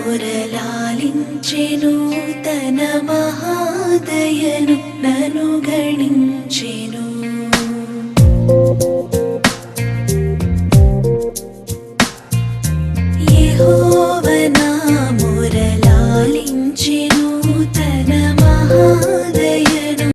మురళాలించెను తన మహాదయను నను గణించెను యెహోవా నా మురళాలించెను తన మహాదయను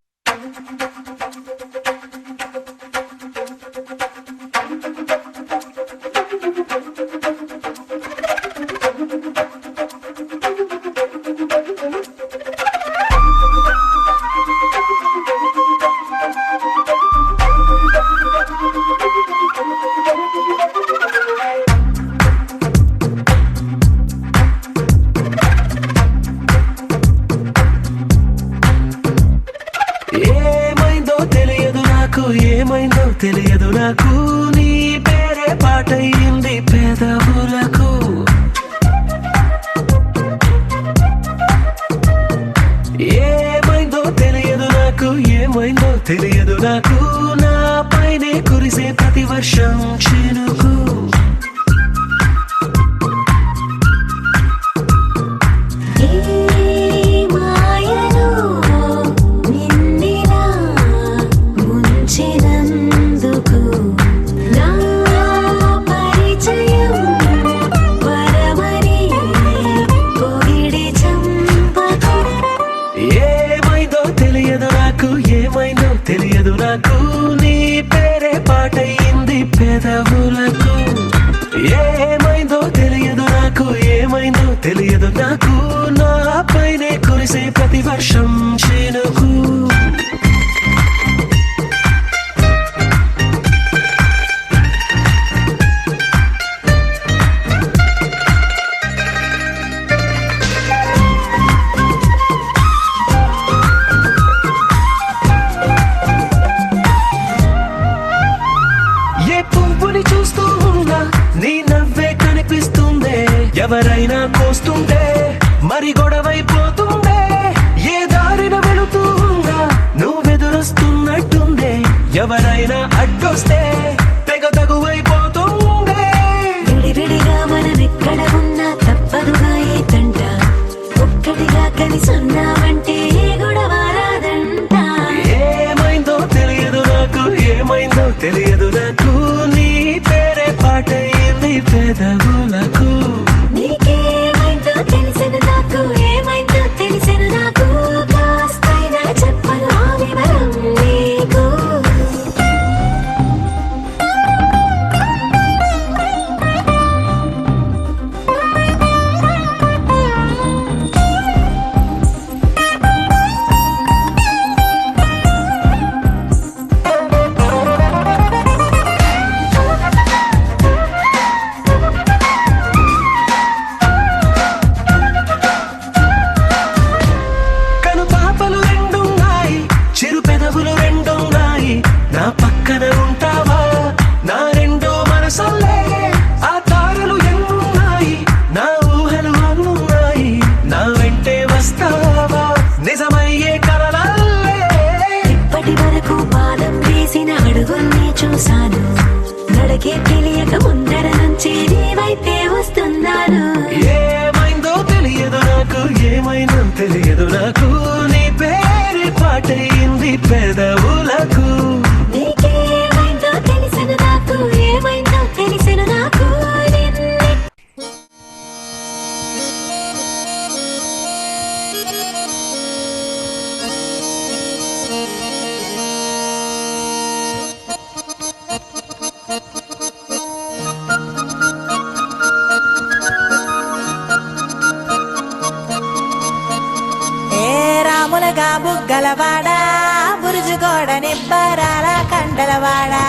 ఏమైందో తెలియదు నాకు నీ పేరే పాటయింది పెదవులకు ఏమైందో తెలియదు నాకు నా పైనే కురిసే ప్రతి వర్షం చినుకు తెలియదు నాకు నీ పేరే పాటయింది పెదవులకు ఏమైందో తెలియదు నాకు నా పైనే కురిసే ప్రతి వర్షం చినుకు చూస్తూ ఉన్నా నీ నవ్వే కనిపిస్తుందే ఎవరైనా కోస్తుంటే మరి గొడవైపోతుందే ఏ దారిన వెళుతూ ఉన్నా నువ్వెదురొస్తున్నట్టుందే ఎవరైనా అడ్డొస్తే తెగ తగువైపోతుందే విడివిడిగా మనమెక్కడ ఉన్నా తప్పదుగా ఏ తంట ఒక్కటిగా కలిసి ఉన్నామంటే గొడవ రాదంట ఏమైందో తెలియదు నాకు నీ పేరే పాటయింది పెదవులకు నీకేమైందో తెలిసెను నాకు ఏమైందో తెలిసెను నాకు కాస్తైనా చెప్పను ఆ వివరం నీకు నా పక్కన ఉంటావా నా రెండో మనసల్లే ఆ తారలు ఎన్నున్నాయి నా ఊహలు అన్నున్నాయి నా వెంటే వస్తావా నిజమయ్యే కలలల్లే ఇప్పటి వరకు పాదం వేసిన అడుగుల్ని చూశాను నడకే తెలియక ముందర నుంచి నీ వైపే వస్తున్నాను ఏమైందో తెలియదు నాకు నీ పేరు పాటయింది పెదవులకు నీకేమైందో తెలిసెను నాకు ఏమైందో తెలిసెను నాకు రాములగా బుగ్గలవాడా బురుజుగోడ నిబ్బరాల కండలవాడా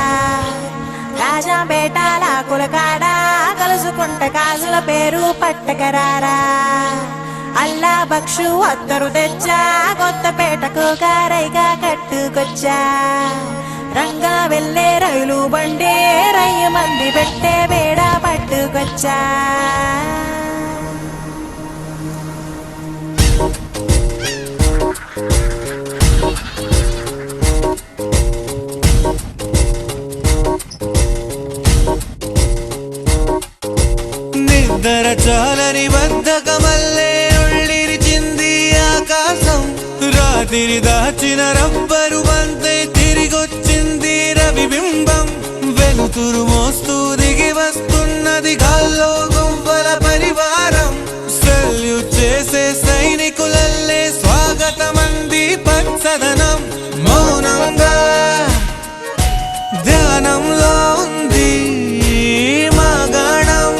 రాజాబేటాల కులకాడా కలుసుకుంట కాజుల పేరు పట్టకరారా అల్లా బక్షు అత్తరు తెచ్చా కొత్తపేటకు కారైగా కట్టుకొచ్చా రంగా వెళ్ళే రైలు బండి రయ్య మంది పెట్టే వేడ పట్టుకొచ్చా నిద్ర చాలని బద్ధక రాగమల్లే ఒళ్ళిరిచింది ఆకాశం రాత్రి దాచిన రబ్బరు బంతే తిరిగొచ్చింది రవిబింబం వెలుతురు మోస్తూ దిగి వస్తున్నది గాల్లో గువ్వల పరివారం సెల్యూట్ చేసే సైనికులల్లే స్వాగతమంది పచ్చదనం మౌనంగా ధ్యానంలో ఉంది మా గణం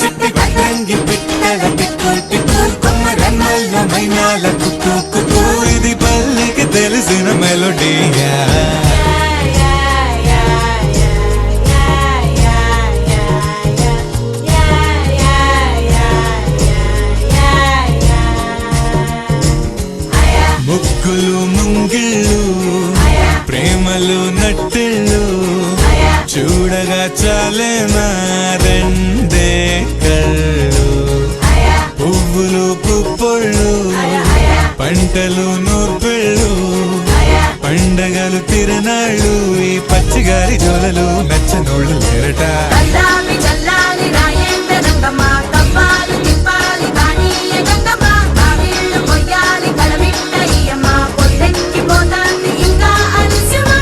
చిట్టి పతంగి పిట్టల పిక్కు పిక్కు కొమ్మరన్నల్ల మైనాల కుక్కు కుక్కు ఇది పల్లెకి తెలిసిన మెలోడీయా ముగ్గులు ముంగిళ్ళు ప్రేమలు నట్టిళ్ళు చూడగా చాలేనా రెండే కళ్ళు పువ్వులు పుప్పొళ్ళు పంటలు నూర్పిళ్ళు పండగలు తిరణాళ్ళు ఈ పచ్చిగారి జోలలు నచ్చనోళ్ళు లేరట చల్లాలి చల్లాలి రాయేంద్ర రంగమ్మ కవ్వాలి తిప్పాలి కానీయ గంగమ్మ కావిళ్ళు కొయ్యాలి కలమిట్ట ఈయమ్మ పొద్దెక్కి పోతాంది ఇంకా అలస్యమా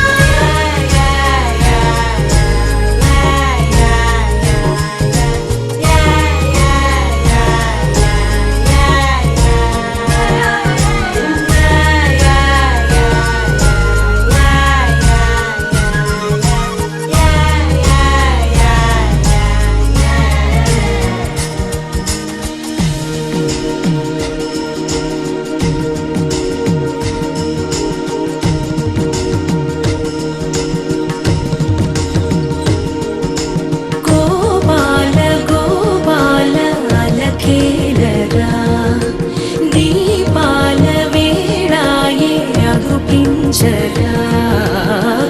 గోపాల గోపాల అలకేలరా దీపాల వేళాయే అగుపించరా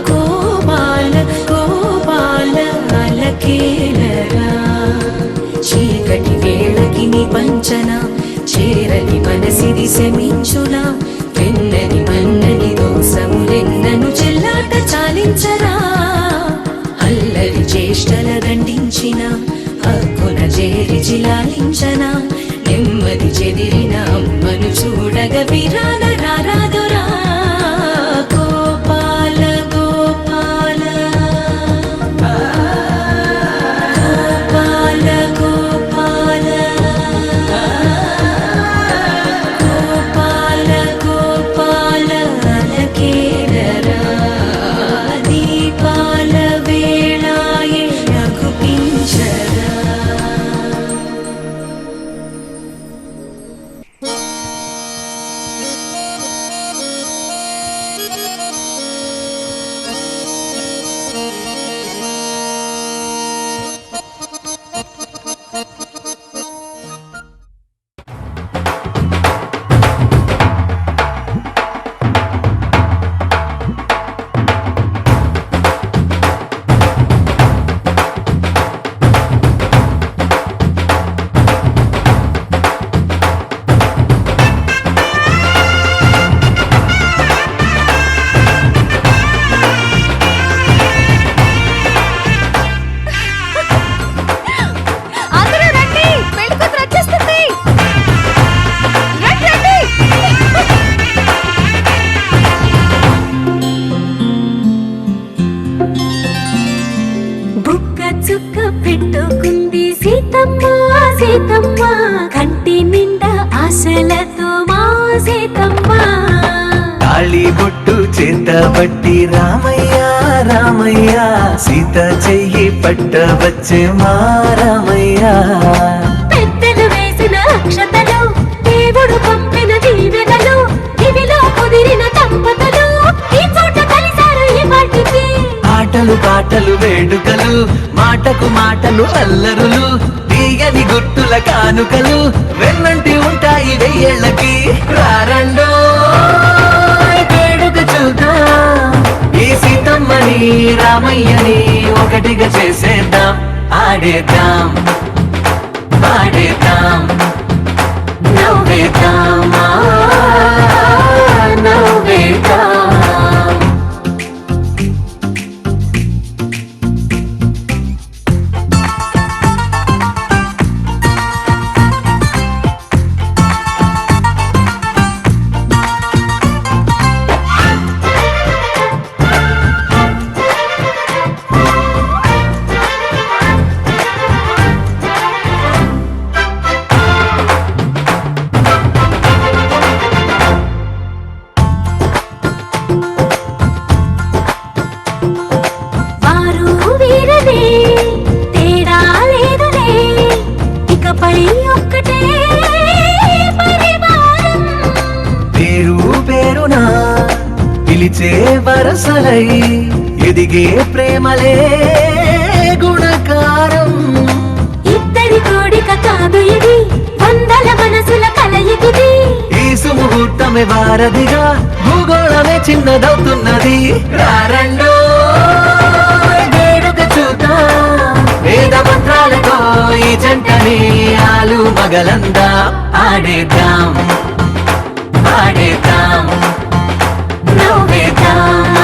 గోపాల గోపాల అలకేలరా చీకటి వేళకి నీ పంచన చేరని మనసిది శమించునా వెన్నని మన్నని దోసములెన్నను చెల్లాట చాలించరా అల్లరి చేష్టల దండించిన హక్కున చేరి చిలాలించన నెమ్మది చెదిరిన అమ్మను చూడగ విరాన రారాదురా గోపాల గోపాల గోపాల గోపాల గోపాల గోపాల అలకేలరా దీపాల వేళాయే అగుపించరా సీతమ్మ కంటి నిండా ఆశలతో మా సీతమ్మ తాళి బొట్టు చేత బట్టి రామయ్య రామయ్య సీత చెయ్యి పట్ట వచ్చే మా రామయ్య పెద్దలు వేసిన అక్షతలు దేవుడు పంపిన దీవెనలు ఇవిలో కుదిరిన దంపతులు ఈ చోట కలిసారు ఈ వాటికి ఆటలు పాటలు వేడుకలు మాటకు మాటలు అల్లరులు తీయని గుర్తుల కానుకలు వెన్నంటి ఉంటాయి వెయ్యేళ్ళకి రారండో వేడుక చూద్దాం ఈ సీతమ్మని రామయ్యని ఒకటిగా చేసేద్దాం ఆడేద్దాం పాడేద్దాం నవ్వేద్దాం నవ్వేద్దాం ఒక్కటే పరివారం. పేరు పేరునా పిలిచే వరసలై ఎదిగే ప్రేమలే గుణకారం. ఇద్దరి కోడిక కాదు ఇది, వందల మనసుల కలయికిది. ఈ సుముహూర్తమే వారధిగా భూగోళమే చిన్నదవుతున్నది. రారండో వేడుక చూద్దాం, వేద మంత్రాలతో ఈ జంటని ఆలు మగలందా ఆడేద్దాం ఆడేద్దాం నవ్వేద్దాం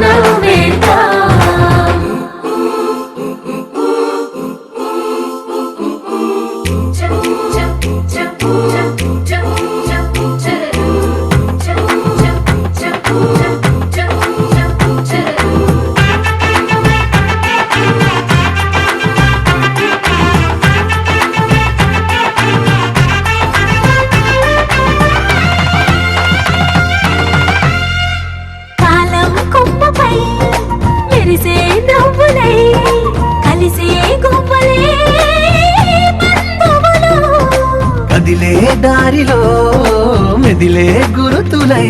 నవ్వేద్దాం. కాలం కొమ్మపై మెరిసే నవ్వులై కలిసే గువ్వలే బంధువులు. కదిలే దారిలో మెదిలే గురుతులై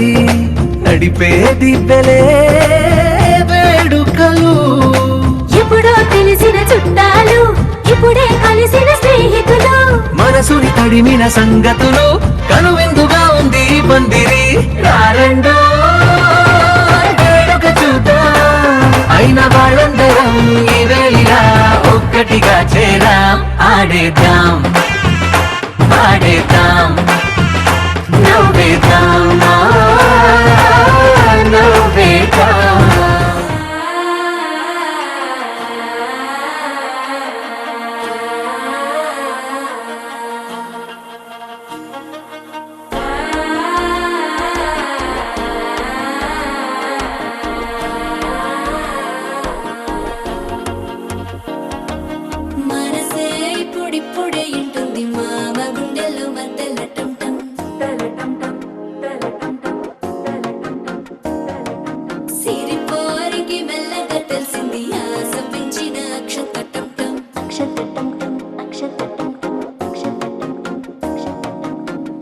నడిపే దిబ్బెలే వేడుకలు. ఎప్పుడో తెలిసిన చుట్టాలు, ఇప్పుడే కలిసిన స్నేహితులు. మనసుని తడిమిన సంగతులు కనువిందుగా ఉంది ఈ పందిరి. రారండో వేడుక చూద్దాం, అయిన వాళ్ళందరం ఈ వేళ ఒక్కటిగా చేరాం. ఆడేద్దాం ఆడేద్దాం నవ్వేద్దాం నవ్వేద్దాం. మనసే ఇప్పుడిప్పుడే ఇంటుంది మామ గుండెల్లో మధ్యల టం టం సిరిపోరికి మెల్లగా తెలిసింది ఆశ పెంచిన అక్షత టం టం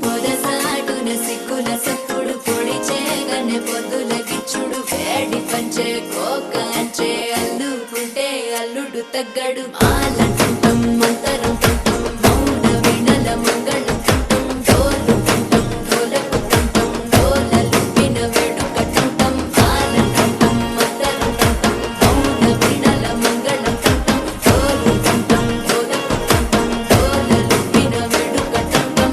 పొదసాటున సిగ్గుల సప్పుడు పొడి చేయగానే పొద్దుల గిచ్చుడు వేడి పంచే కోక అంచే అల్లుకుంటే అల్లుడు తగ్గడు ఆలంటుంటం మంతరం టుంటం మౌన వినల మంగళం టుంటం డోలు టుంటం డోలకు టుంటం డోలలు విన వేడుక టుంటం ఆలంటుంటం మంతరం టుంటం మౌన వినల మంగళం టుంటం డోలు టుంటం డోలకు టుంటం డోలలు విన వేడుక టుంటం.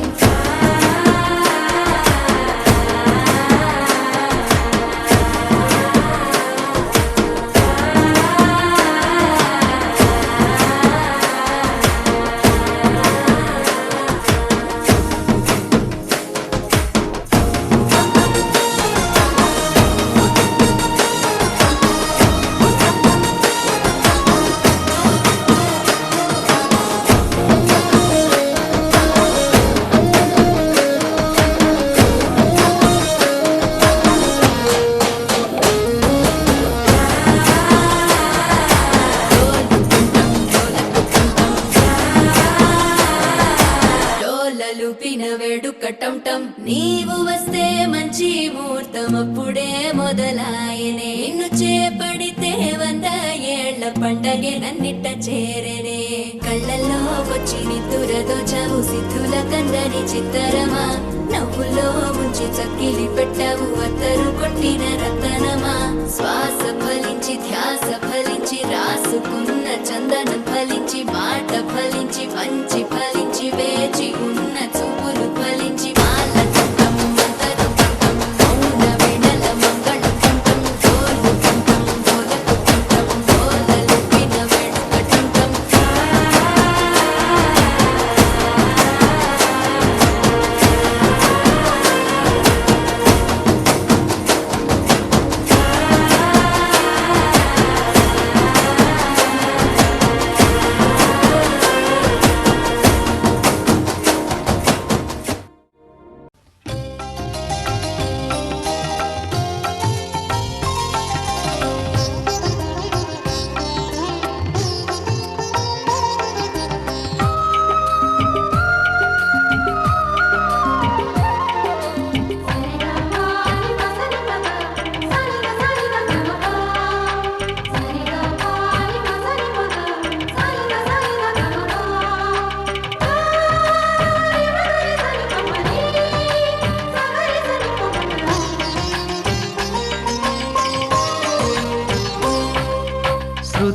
డోలలుపిన వేడుక టం టం. నీవు వస్తే మంచి ముహూర్తం అప్పుడే మొదలాయనే. నిన్ను చేపడితే 100 ఏళ్ల పండగే నన్నిట్ట చేరనే. కళ్ళల్లో వచ్చి నిద్దురదో చావు సిద్ధుల కందని చిత్తరమా. నవ్వులో ముంచి చక్కిలి పెట్టావు అత్తరు కొట్టిన రతనమా. శ్వాస ఫలించి ధ్యాస ఫలించి రాసుకున్న చందనం ఫలించి మాట ఫలించి మంచి ఫలించి వేచి ఉన్న చూపులు ఫలించి మాల టుంటం మంతరం టుంటం మౌన వినల మంగళం టుంటం డోలు టుంటం డోలకు టుంటం డోలలు విన వేడుక టుంటం.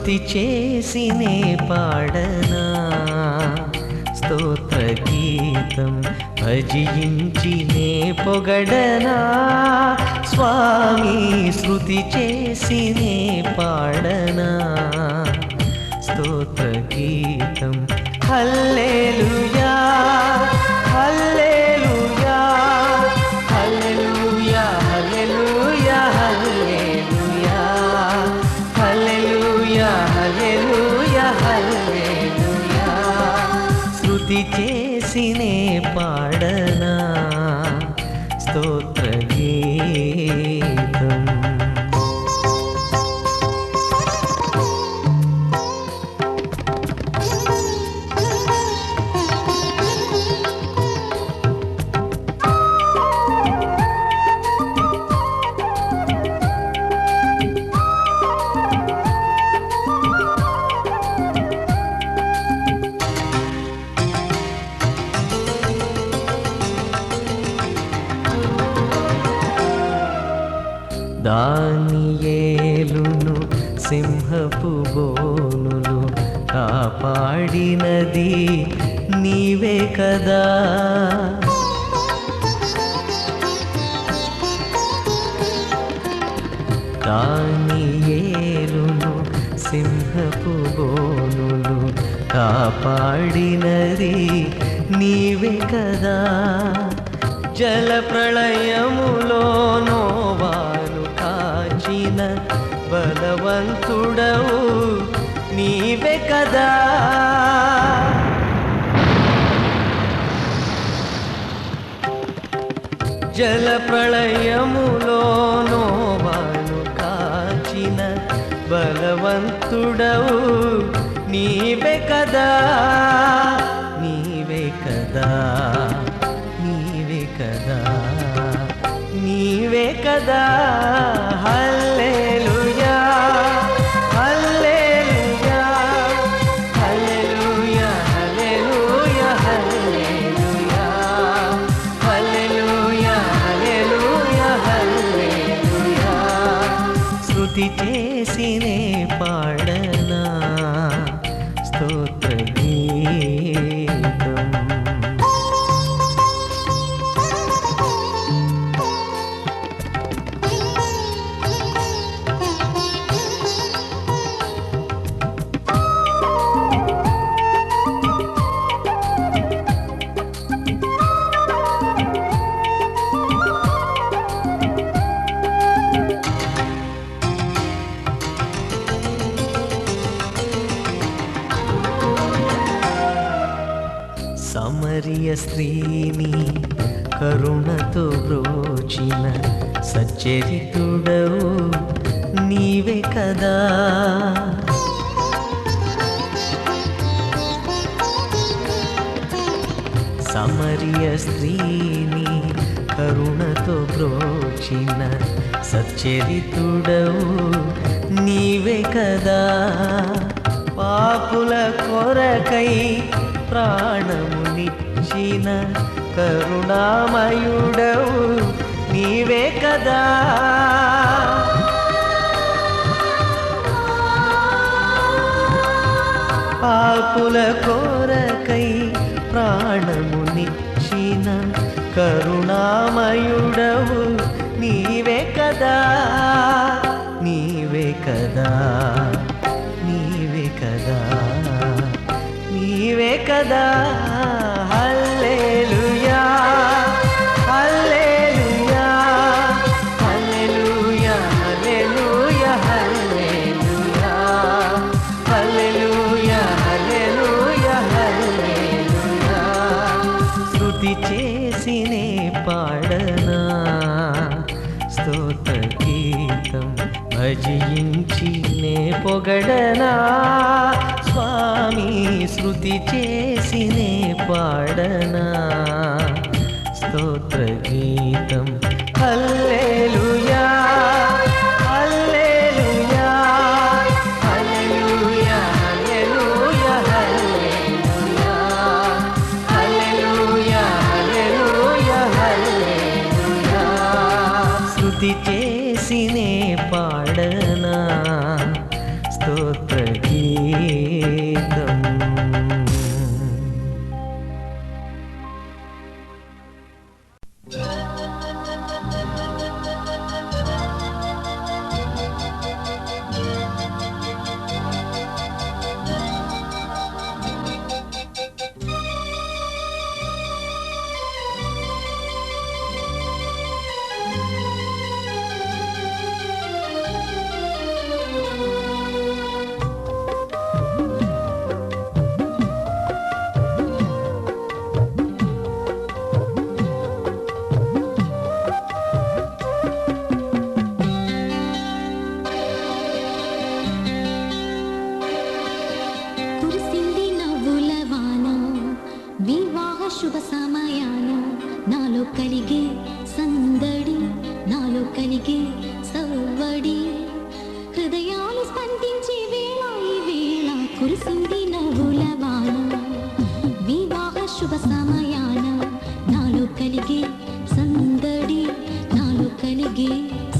స్తుతి చేసినే పాడనా స్తోత్ర గీతం భజించినే పొగడనా స్వామి శృతి చేసినే పాడనా స్తోత్ర గీతం హల్లెలూయా హల్లెలూయా హల్లెలూయా హల్లెలూయా హల్లెలూయా హల్లెలూయా హల్లెలూయా హల్లెలూయా స్తుతి చేసినే పాడనా స్తోత్ర గీతం దానియేలును సింహపు బోనులు కాపాడినది నీవే కదా దానియేలును సింహపు బోనులు కాపాడినది నీవే కదా జల ప్రళయములో నోవాను కాచిన బలవంతుడవు నీవే కదా జల ప్రళయములో నోవాను కాచిన బలవంతుడవు నీవే కదా నీవే కదా నీవే కదా నీవే కదా హల్లెలూయా హల్లెలూయా హల్లెలూయా హల్లెలూయా హల్లెలూయా హల్లెలూయా హల్లెలూయా హల్లెలూయా స్తుతి చేసినే పాడనా స్తోత్ర గీతం సమరియ స్త్రీని కరుణతో బ్రోచిన సచ్చరితుడవు నీవే కదా సమరియ స్త్రీని కరుణతో బ్రోచిన సచ్చరితుడవు నీవే కదా పాపుల కొరకై ప్రాణమునిచ్చిన కరుణామయుడవు నీవే కదా పాపుల కొరకై ప్రాణమునిచ్చిన కరుణామయుడవు నీవే కదా నీవే కదా నీవే కదా నీవే కదా హల్లెలూయా హల్లెలూయా హల్లెలూయా హల్లెలూయా హల్లెలూయా హల్లెలూయా హల్లెలూయా హల్లెలూయా స్తుతి చేసినే పాడనా స్తోత్ర గీతం భజించినే పొగడనా స్వామి శృతి చేసినే పాడనా స్తోత్ర గీతం హల్లెలూయా హల్లెలూయా హల్లెలూయా హల్లెలూయా హల్లెలూయా హల్లెలూయా హల్లెలూయా స్తుతి చేసినే పాడనా స్తోత్ర శుభ సమయాన నాలో కలిగే సందడి, నాలో కలిగే సవ్వడి, హృదయాలు స్పందించే వేళ ఈ వేళ కురిసింది నవ్వుల వాన. వివాహ శుభ సమయాన నాలో కలిగే సందడి, నాలో కలిగే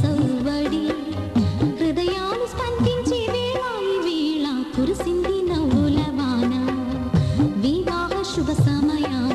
సవ్వడి, హృదయాలు స్పందించే వేళ ఈ వేళ కురిసింది నవ్వుల వాన. వివాహ శుభ సమయాన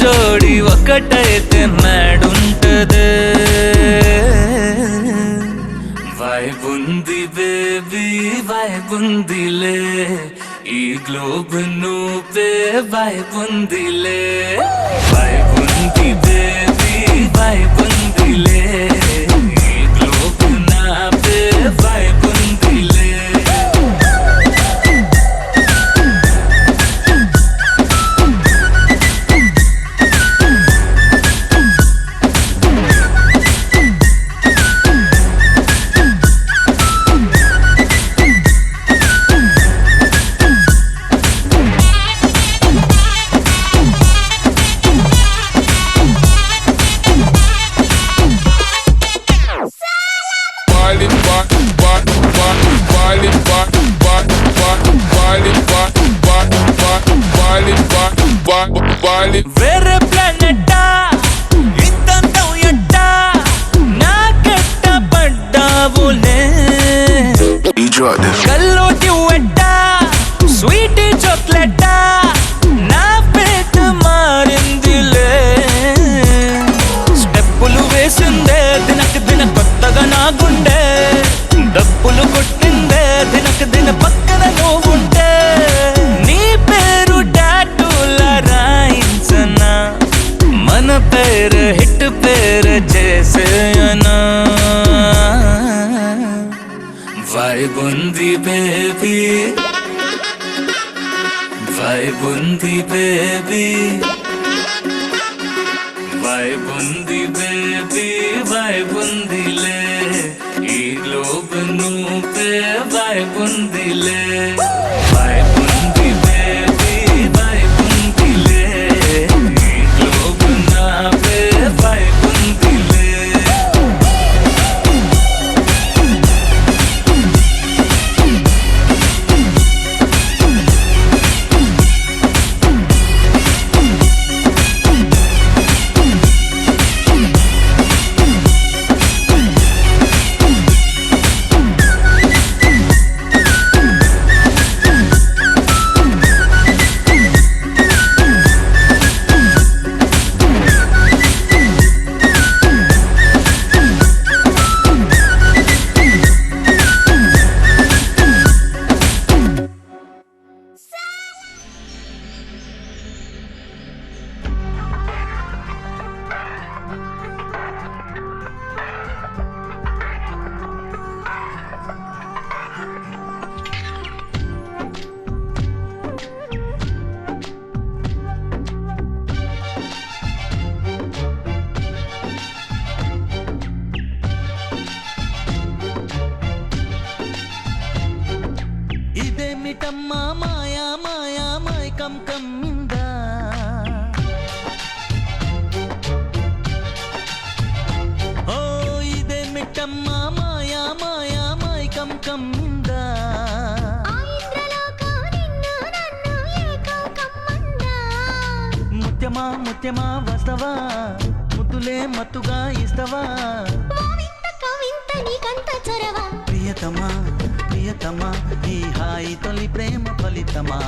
జోడి ఒకటైతే మేడుంటదే. వైబుంది బేబీ వైబుందిలే, ఈ గ్లోబ్ నువ్వే వైబుందిలే. వైబుంది బేబీ వైబుందిలే, ఈ గ్లోబ్ నావే వైబుందిలే. వేరే ప్లానెట్టా ఇంతంతం ఎట్టా నాకెట్ట పడ్డావులే. కల్లోటి వెట్టా స్వీట్ చాక్లెట్టా నా పేట మారిందిలే. స్టెప్పులు వేసిందే దినకు దిన కొత్తగా నా గుండె, డబ్బులు కొట్టిందే దినకు దిన పక్కన నువ్వుంటే. నీ పేరు టాటూల రాయించనా, మన పేరు హిట్ పేరు చేసేయనా. వైబుంది బేబీ వైబ్ ఉంది బేబీ వైబ్ ఉంది బేబీ వైబ్ ఉందిలే ఈ గ్లోబ్ నువ్వే వైబ్ ఉందిలే వైబ్ ఉంది బేబీ వైబ్ ఉందిలే ఈ గ్లోబ్ నావే వైబ్ ఉందిలే ఇదేమిటమ్మా మాయా మాయా మైకం కమ్మిందా ఓ ఇదేమిటమ్మా మాయా మాయా మైకం కమ్మిందా ముత్యమా ముత్యమా వస్తవా ముద్దులే మత్తుగా ఇస్తవా ప్రియతమా ప్రియతమా ఈ హాయి తొలి ప్రేమ ఫలితమా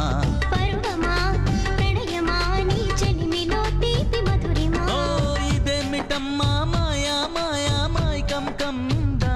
ఓ ఇదేమిటమ్మా మాయా మాయా మైకం కమ్మిందా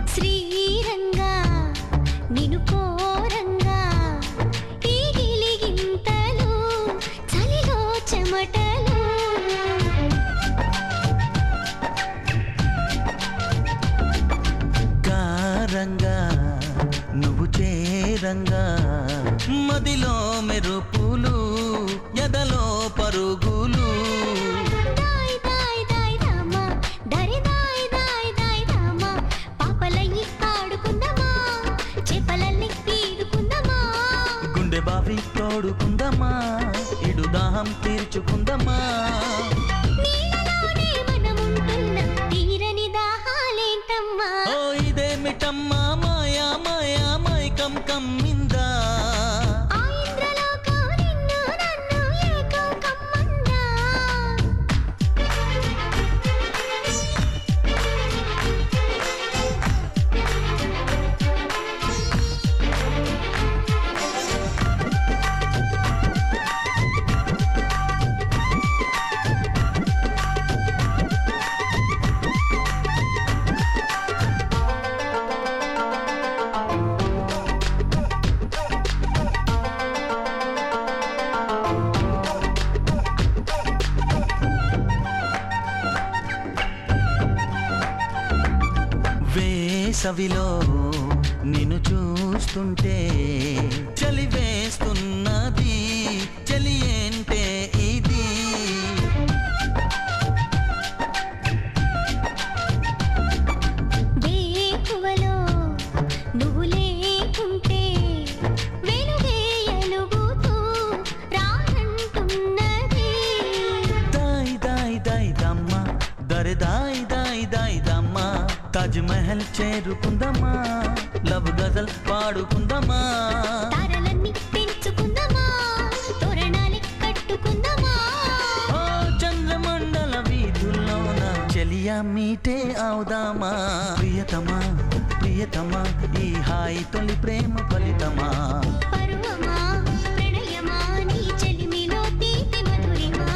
శ్రీరంగా నిను కోరంగా ఈ గిలిగింతలు చలిలో చెమటలు కారంగా నువ్వు చేరంగా మదిలో మెరుపులు ఎదలో పరుగులు దాయ్ దాయ్ దాయ్ రామా దరి దాయ్ దాయ్ దాయ్ రామా పాపలయ్యి ఆడుకుందామా చేపలల్ని పీడుకుందామా గుండె బావి తోడుకుందమా ఇడు దాహం తీర్చుకుందమా నీళ్ళలోనే మనముంటున్న తీరని దాహాలేంటమ్మా ఓ ఇదేమిటమ్మా మాయా మాయా మైకం కమ్మిందా ఆ ఇంద్రలోకం నిన్ను నన్ను ఏకం కమ్మందా వేసవిలో నిన్ను చూస్తుంటే చలి వేస్తున్నది చలి ఏంటే ఇది వేకువలో నువ్వు లేకుంటే వెలుగే ఎలుగుతూ రానంటున్నది దాయ్ దాయ్ దాయ్ దమ్మ దరి దాయ్ దాయ్ దాయ్ దమ్మ తాజ్ మహల్ చేరుకుందమా లవ్ గజల్ పాడుకుందమా తారలన్నీ పెంచుకుందామా తోరణాలే కట్టుకుందామా ఓ చంద్రమండల వీధుల్లోన చెలియా మీటే అవుదామా ప్రియతమా ప్రియ ప్రియతమా ఈ హాయి తొలి ప్రేమ ఫలితమా పరువమా ప్రణయమా నీ చెలిమిలో తీపి మధురిమా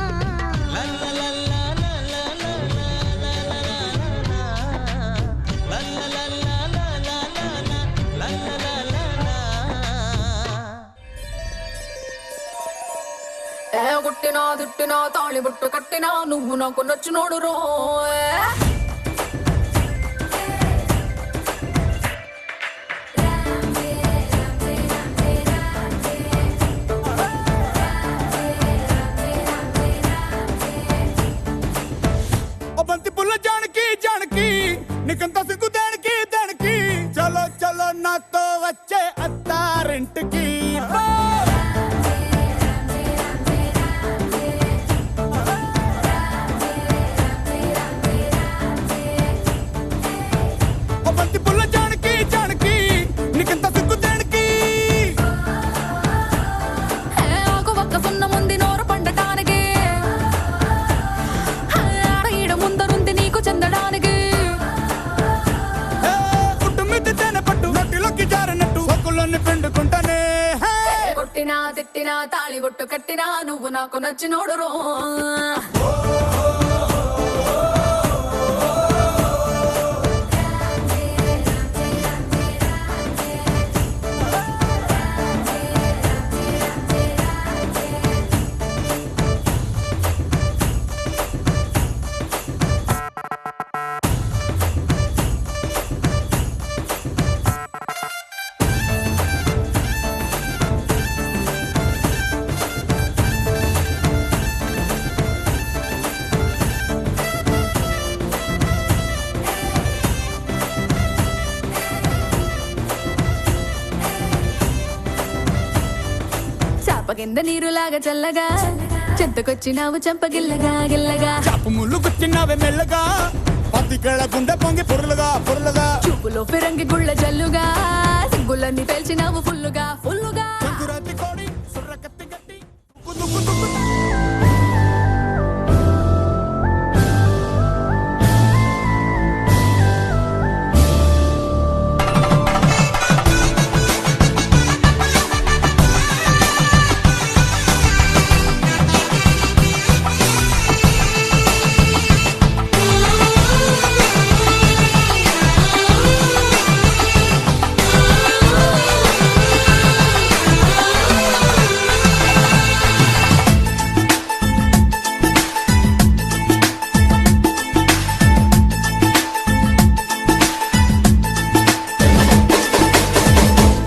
కొట్టినా తిట్టినా తాళి బుట్టు కట్టినా నువ్వు నాకు నచ్చినోడు రో బంతి పుల్ల జానకి జానకి నీకంత సిగ్గు దానికి దానికి చలో చలో నాతో వచ్చే అత్తారింటికి బంతి పుల్ల జానకి జానకి నీకంత సిగ్గు దానికి ఆకు ఒక్క సున్న ముందు నోరు పండటానికి ఆడ ఈడ ముందరుంది నీకు చెందడానికి పుట్టు మీద తేనె పట్టు నోటిలోకి జారినట్టు ఒక్కలోని పిండుకుంటానే కొట్టినా తిట్టినా తాళి బొట్టు కట్టినా నువ్వు నాకు నచ్చినోడు రో చాప కింద నీరులాగా చల్లగా చెంతకొచ్చినావు చంపగిల్లగా గిల్లగా చాపు ముళ్ళు గుచ్చినవే మెల్లగా పత్తికేళ గుండె పొంగి పొరులుగా పొరులుగా చూపులో ఫిరంగి గుళ్ళ జల్లుగా సిగ్గులన్నీ పేల్చినావు ఫుల్లుగా ఫుల్లుగా సంకురాతి కోడి సుర్ర కత్తి గట్టి దుక్కు దుక్కు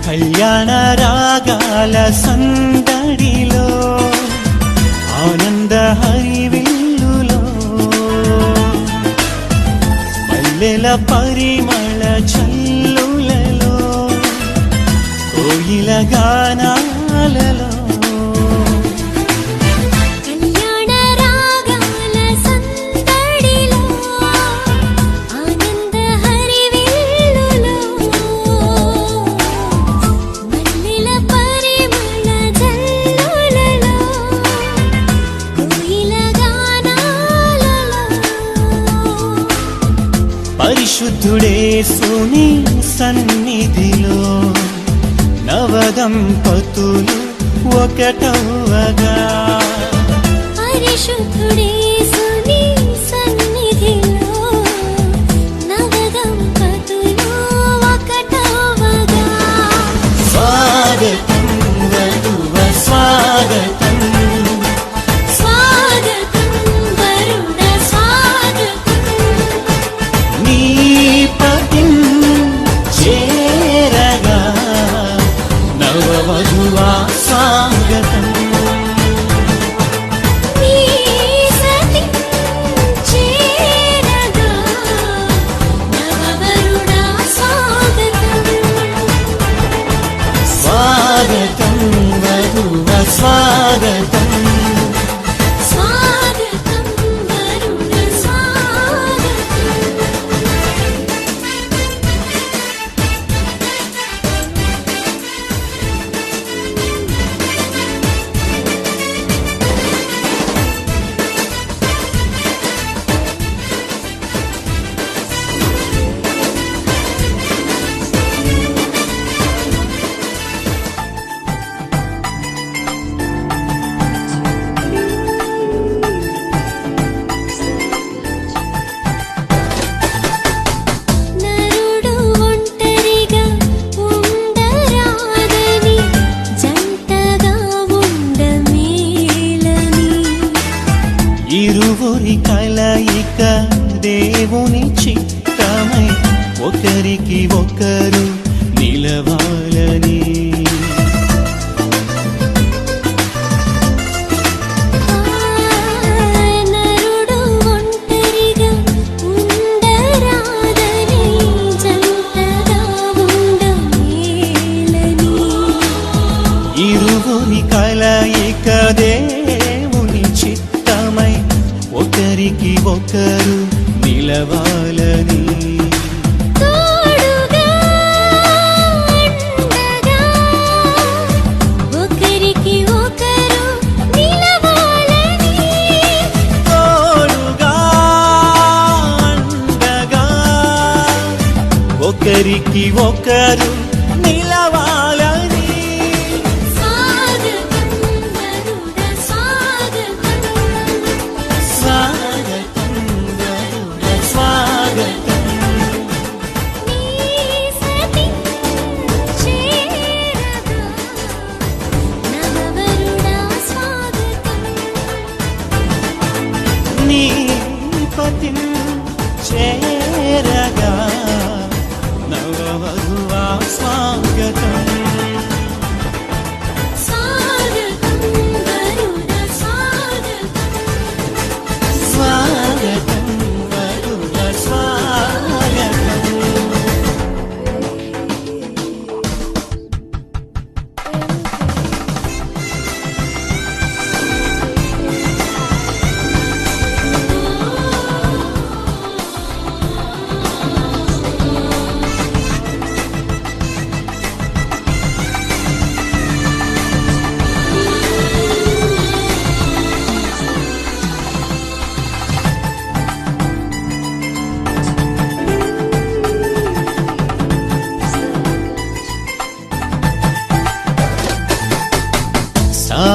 కళ్యాణ రాగాల సందడిలో ఆనంద హరివిల్లులో పల్లెల పరిమళ చల్లులలో కోయిల గానాలలో కళ్యాణ రాగాల సందడిలో ఆనంద హరివిల్లులో మల్లెల పరిమళ జల్లులలో కోయిల గానాలలో పరిశుద్ధుడే సుని సన్నిధిలో నవదంపతులు ఒకటవగా పరిశుద్ధుడే సుని సన్నిధిలో నవదంపతులు ఒకటవగా స్వాగతం వధువ స్వాగతం స్వాగతం వరుణ స్వాగతం నీ పతిం చేరగా నవవధువా స్వాగతం నీ సతి చేరగా నవవరుణ స్వాగతం స్వాగతం వధువ స్వాగతం స్వాగతం వరుణ స్వాగతం ఒకరికి ఒకరు నిలవాలని. నరుడు ఒంటరిగా ఉండరాదని జంటగా ఉండమేలని. ఇరువురి కలయిక దేవుని చిత్తమై ఒకరికి ఒకరు నిలవాలని. తోడుగా అండగా ఒకరికి ఒకరు నిలవాలని. తోడుగా అండగా ఒకరికి ఒకరు నిలవాలని. స్వాగతం గరుడ స్వాగతం. స్వాగతం గరుడ స్వాగతం. నీ సతి చేరగా నవవరుడా స్వాగతం. నీ పతి చేరగా నవవధువా స్వాగతం. స్వాగతం గరుడ స్వాగతం. స్వాగతం గరుడ స్వాగతం.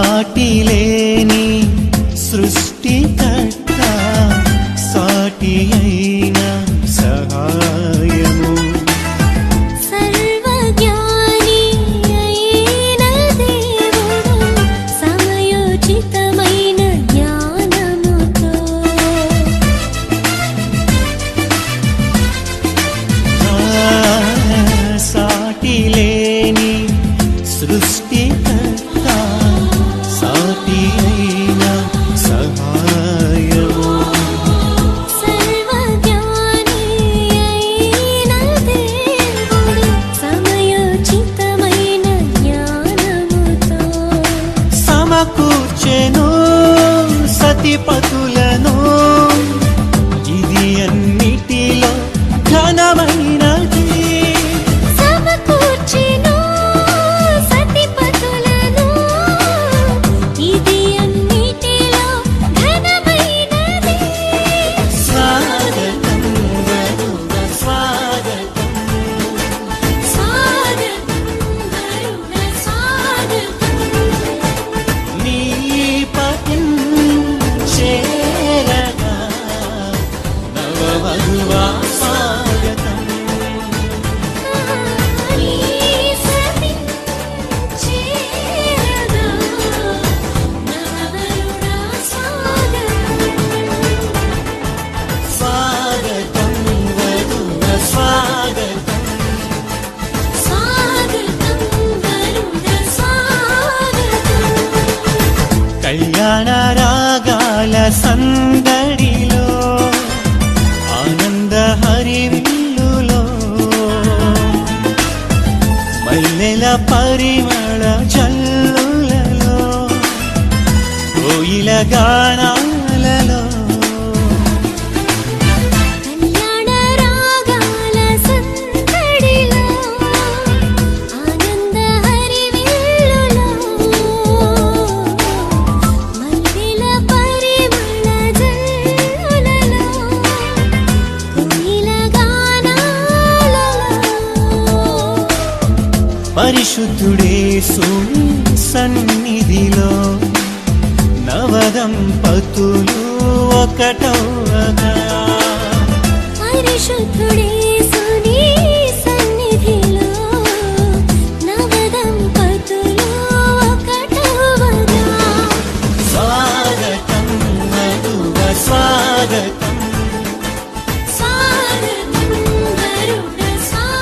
సాటిలేని సృష్టికర్త సాటి అయిన సహాయము. సర్వజ్ఞాని అయిన దేవుడు సమయోచితమైన జ్ఞానముతో. సాటిలేని సృష్టికర్త సాటి అయిన సహాయము. సర్వజ్ఞాని అయిన దేవుడు సమయోచితమైన జ్ఞానముతో. సమకూర్చెను సతిపతులను ఇది అన్నిటిలో ఘనమైనది. సమకూర్చెను సతిపతులను ఇది అన్నిటిలో ఘనమైనది. స్వాగతం గరుడ స్వాగతం. స్వాగతం గరుడ స్వాగతం. నీ పతి చేరగా నవవధువా స్వాగతం. నీ సతి చేరగా నవవరుడా స్వాగతం. స్వాగతం గరుడ స్వాగతం. స్వాగతం గరుడ స్వాగతం. కళ్యాణ రాగాల సందడిలో ఆనంద హరివిల్లులో మల్లెల పరిమళ జల్లులలో కోయిల గానాలలో కళ్యాణ రాగాల సందడిలో ఆనంద హరివిల్లులో మల్లెల పరిమళ జల్లులలో కోయిల గానాలలో. పరిశుద్ధుడేసుని సన్నిధిలో నవదంపతులు ఒకటవగా. పరిశుద్ధుడేసుని సన్నిధిలో నవదంపతులు ఒకటవగా. స్వాగతం మధువ స్వాగతం. స్వాగతం గరుడ స్వాగతం.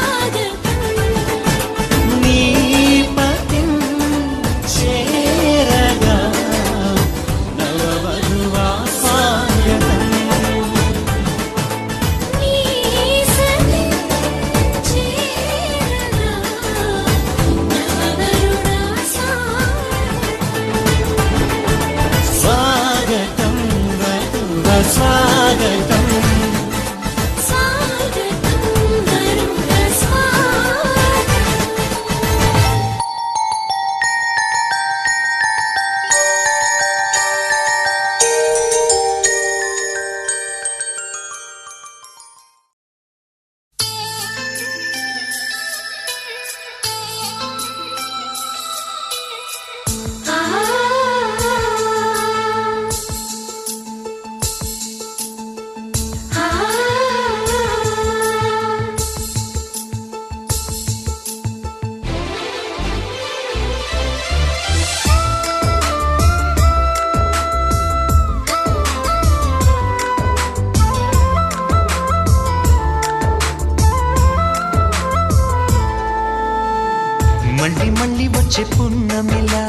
మళ్ళీ మళ్ళీ వచ్చే పున్నమిలా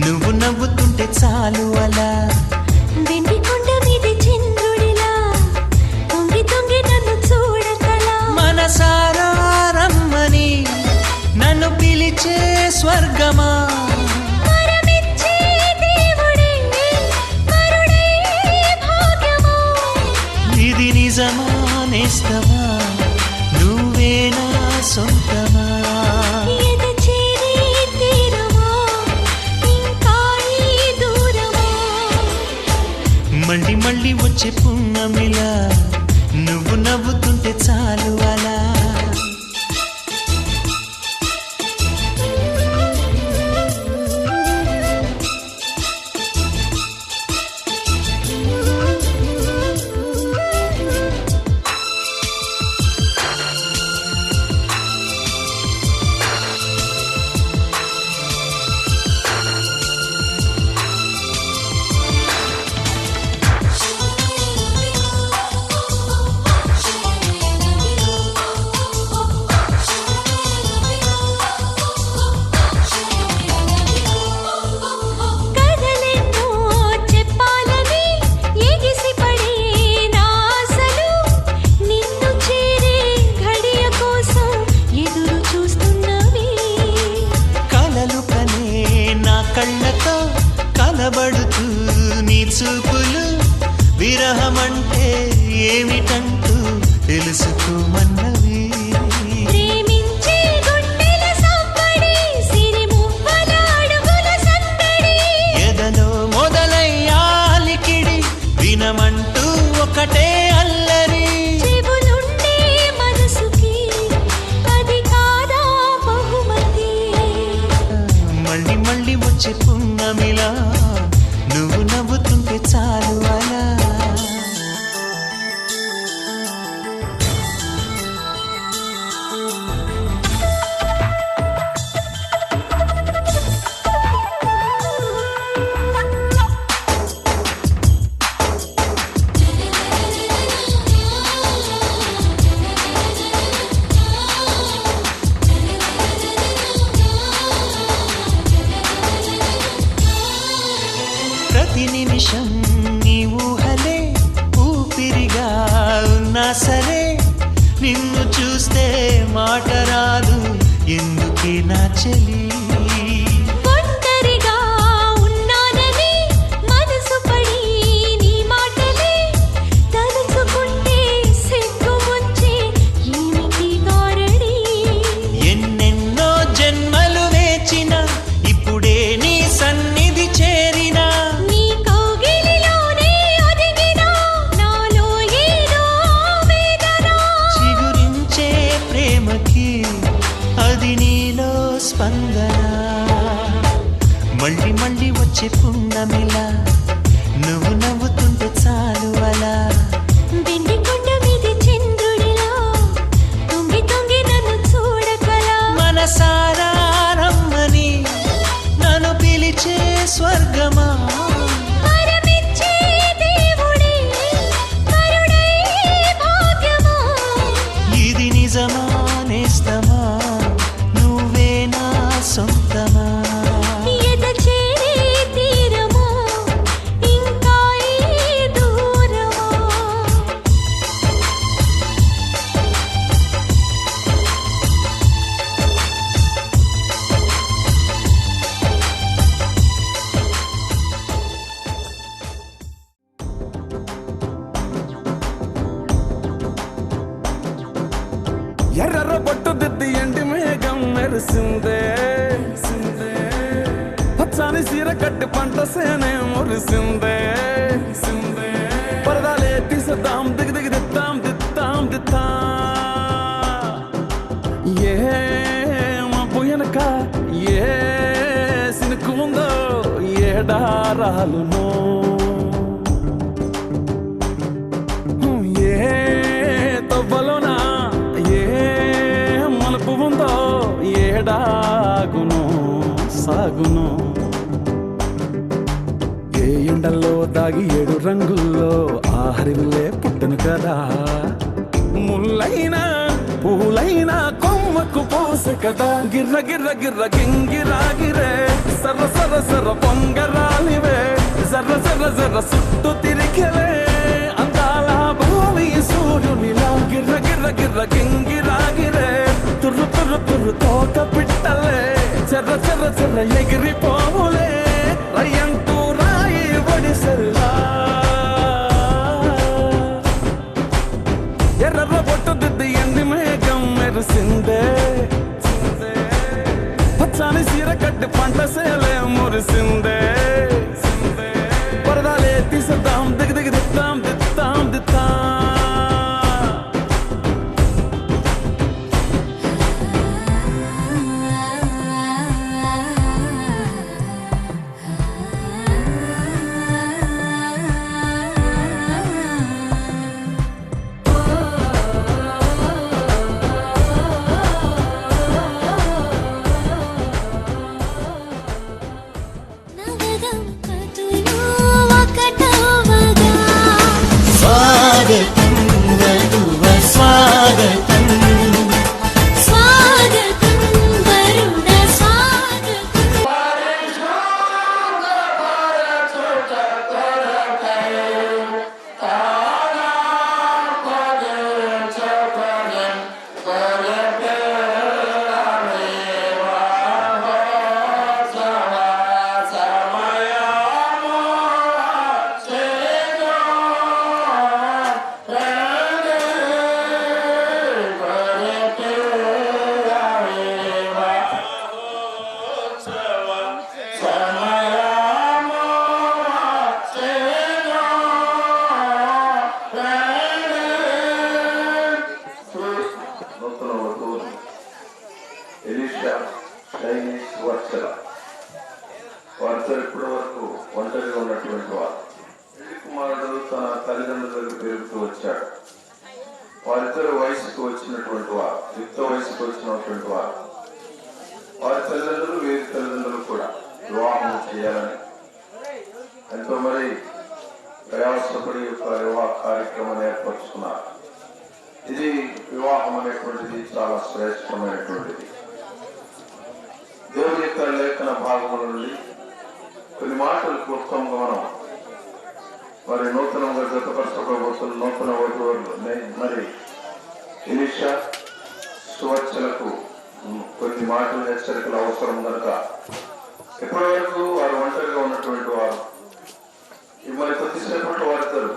నువ్వు నవ్వుతుంటే చాలు అలా వెండి కొండ మీద చంద్రుడిలా తొంగి తొంగి నన్ను చూడకలా మనసారా రమ్మని నన్ను పిలిచే స్వర్గమా వరమిచ్చే దేవుడే వరుడే భాగ్యమా ఇది నిజమా నేస్తమా నువ్వే నా సొంతమా ఎద చేరే తీరమా ఇంకా ఈ దూరమా మళ్ళీ మళ్ళీ వచ్చే పున్నమిలా నువ్వు నవ్వుతుంటే చాలు అలా కథలెన్నో చెప్పాలని ఎగిసిపడే నా ఆశలు నిన్ను చేరే ఘడియ కోసం ఎదురు చూస్తున్నవి కలలు కనే నా కళ్ళతో కలబడుతూ నీ చూపులు విరహమంటే ఏమిటంటూ తెలుసుకోమన్నవి ప్రేమించే గుండెల సంబడి సిరిమువ్వల అడుగుల సందడి ఎదలో మొదలయ్యాలికిడి వినమంటూ ఒకటే అల్లరి చెబులుండే మనసుకి అది కాదా బహుమతి మళ్ళీ మళ్ళీ వచ్చే పున్నమిలా నువ్వు నవ్వుతుంటే చాలు అలా ప్రతి నిమిషం నీ ఊహలే ఊపిరిగా ఉన్నా సరే నిన్ను చూస్తే మాట రాదు ఎందుకే నా చెలి ఒంటరిగా ఉన్నానని మనసు పడి నీ మాటలే తలుచుకుంటే సిగ్గు ముంచే ఏమిటి గారడి ఎన్నెన్నో జన్మలు వేచిన ఇప్పుడే నీ సన్నిధి చేరినా నీ కౌగిలిలోనే ఒదిగినా నాలో ఏదో వేదన చిగురించే ప్రేమకి అది నీలో స్పందన మళ్ళీ మళ్ళీ వచ్చే పున్నమిలా నువ్వు నవ్వుతుంటే చాలు అలా వెండి కొండ మీద చంద్రుడిలా తొంగి తొంగి నన్ను చూడకలా మనసారా రమ్మని నన్ను పిలిచే స్వర్గమా వరమిచ్చే దేవుడే వరుడే భాగ్యమా ఇది నిజమా నేస్తమా నువ్వే నా సొంతమా ఎద చేరే తీరమా ఇంకా ఈ దూరమా ఎర్ర బొట్టు దిద్ది ఎండి మేఘం మెరిసిందే పచ్చాని సీర కట్టి పంట సేనే మురిసిందే పరదాలే తీసేద్దాం దిగి దిగి దిత్తాం దిత్తాం దిత్తా ఏ మబ్బు వెనక ఏ సినుకు ఉందో ఏడారాలునో ఏ తవ్వలోనా ఏ మలుపు ఉందో ఏడాగును సాగును ఏ ఎండల్లో దాగి 7 రంగుల్లో ఆ హరివిల్లే పుట్టను కదా ముల్లైనా పూలైన కొమ్మకు పోసె కదా గిర్ర గిర్ర గిర్ర గింగిరాగిరే సర్ర సర్ర సర్ర పొంగరాలివే జర్ర జర్ర జర్ర సుట్టు తిరిగలే అందాల భూమి సూర్యునిలా గిర్ర గిర్ర గిర్ర గింగిరాగిరే తుర్రు తుర్రు తుర్రు తోట పిట్టలే చెర్ర చెర్ర చెర్ర ఎగిరిపోవులే రయ్యంటూ రాయి ఒడిసెల్లా ఎర్ర బొట్టు దిద్ది ఎండి మేఘం మెరిసిందే పచ్చాని సీర కట్టి పంట సేలే మురిసిందే పరదాలే తీసేద్దాం దిగి దిగి దిద్దాం దిద్దాం దిద్దాం నవదంపతులు ఒకటవగా స్వాగతం వధువ స్వాగతం స్వాగతం వరుణ స్వాగతం నూతన వధువులు ఎలీషా చైనీస్ వర్చల వారితో ఇప్పటి వరకు ఒంటరిగా ఉన్నటువంటి వారు పెళ్లి కుమారుడు తన తల్లిదండ్రులకు పెరుగుతూ వచ్చాడు. వారిద్దరు వయసుకు వచ్చినటువంటి వారు, యుక్త వయసుకు వచ్చినటువంటి వారు. వారి తల్లిదండ్రులు వీరి తల్లిదండ్రులు కూడా వివాహం చేయాలని ఎంతో మరి ప్రయాసపడి యొక్క వివాహ కార్యక్రమాన్ని ఏర్పరచుకున్నారు. ఇది వివాహం అనేటువంటిది చాలా శ్రేష్టమైనటువంటిది. దేవుని యొక్క లేఖన భాగముల నుండి కొన్ని మాటలు క్లుప్తంగా మనం మరి నూతనంగా జతపరచబోతున్న నూతన వధువులు మరి ఎలీషా సువర్చలకు కొన్ని మాటలు హెచ్చరికలు అవసరం కనుక ఇప్పటి వరకు వారు ఒంటరిగా ఉన్నటువంటి వారు మరి కొద్దిసేపటి వారిద్దరు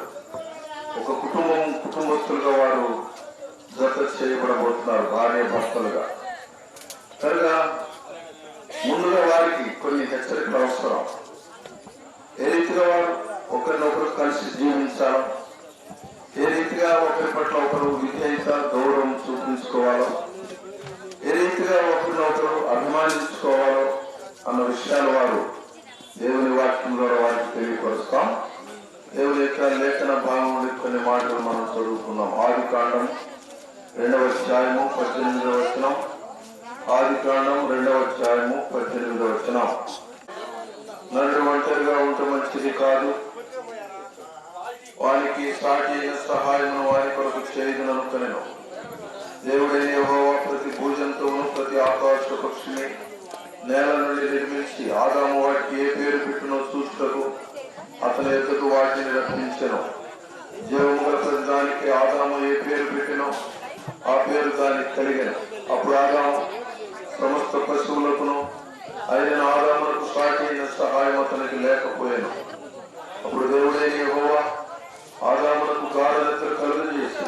ఒక కుటుంబస్తులుగా వారు జత చేయబడబోతున్నారు, భార్య భర్తలుగా. కనుక ముందుగా వారికి కొన్ని హెచ్చరికలు అవసరం. ఏ రీతిగా వారు ఒకరినొకరు కలిసి జీవించాలో, ఏ రీతిగా ఒకరి పట్ల ఒకరు విధేయత గౌరవం చూపించుకోవాలో, ఏ రీతిగా ఒకరినొకరు అభిమానించుకోవాలో అన్న విషయాలు వారు దేవుని వాక్యం ద్వారా వారికి తెలియపరుస్తాం. దేవుని యొక్క లేఖన భాగం నుండి కొన్ని మాటలు మనం చదువుకున్నాం. ఆదికాండం 2వ అధ్యాయము 18వ వచనం. ఆదికాండం 2వ అధ్యాయము 18వ వచనం. నరుడు ఒంటరిగా ఉంటే మంచిది కాదు, వానికి సాటి అయిన సహాయమును వారి కొరకు చేయదుననుకొనెను. దేవుడైన యెహోవా ప్రతి భూజంతువును ప్రతి ఆకాశ పక్షిని నేల నుండి నిర్మించి ఆదాము వాటికి ఏ పేరు పెట్టునో చూచుటకు అతని ఎదుగు వాటిని రప్పించెను. జీవము గల ప్రతి దానికి ఆదాము ఏ పేరు పెట్టినో ఆ పేరు దానికి కలిగెను. అప్పుడు ఆదాము సమస్త పశువులకును అయిన ఆదాములకు సాటి అయిన సహాయం అతనికి లేకపోయాను. అప్పుడు దేవుడైన యెహోవా ఆదాములకు గాఢ నిద్ర కలుగజేసి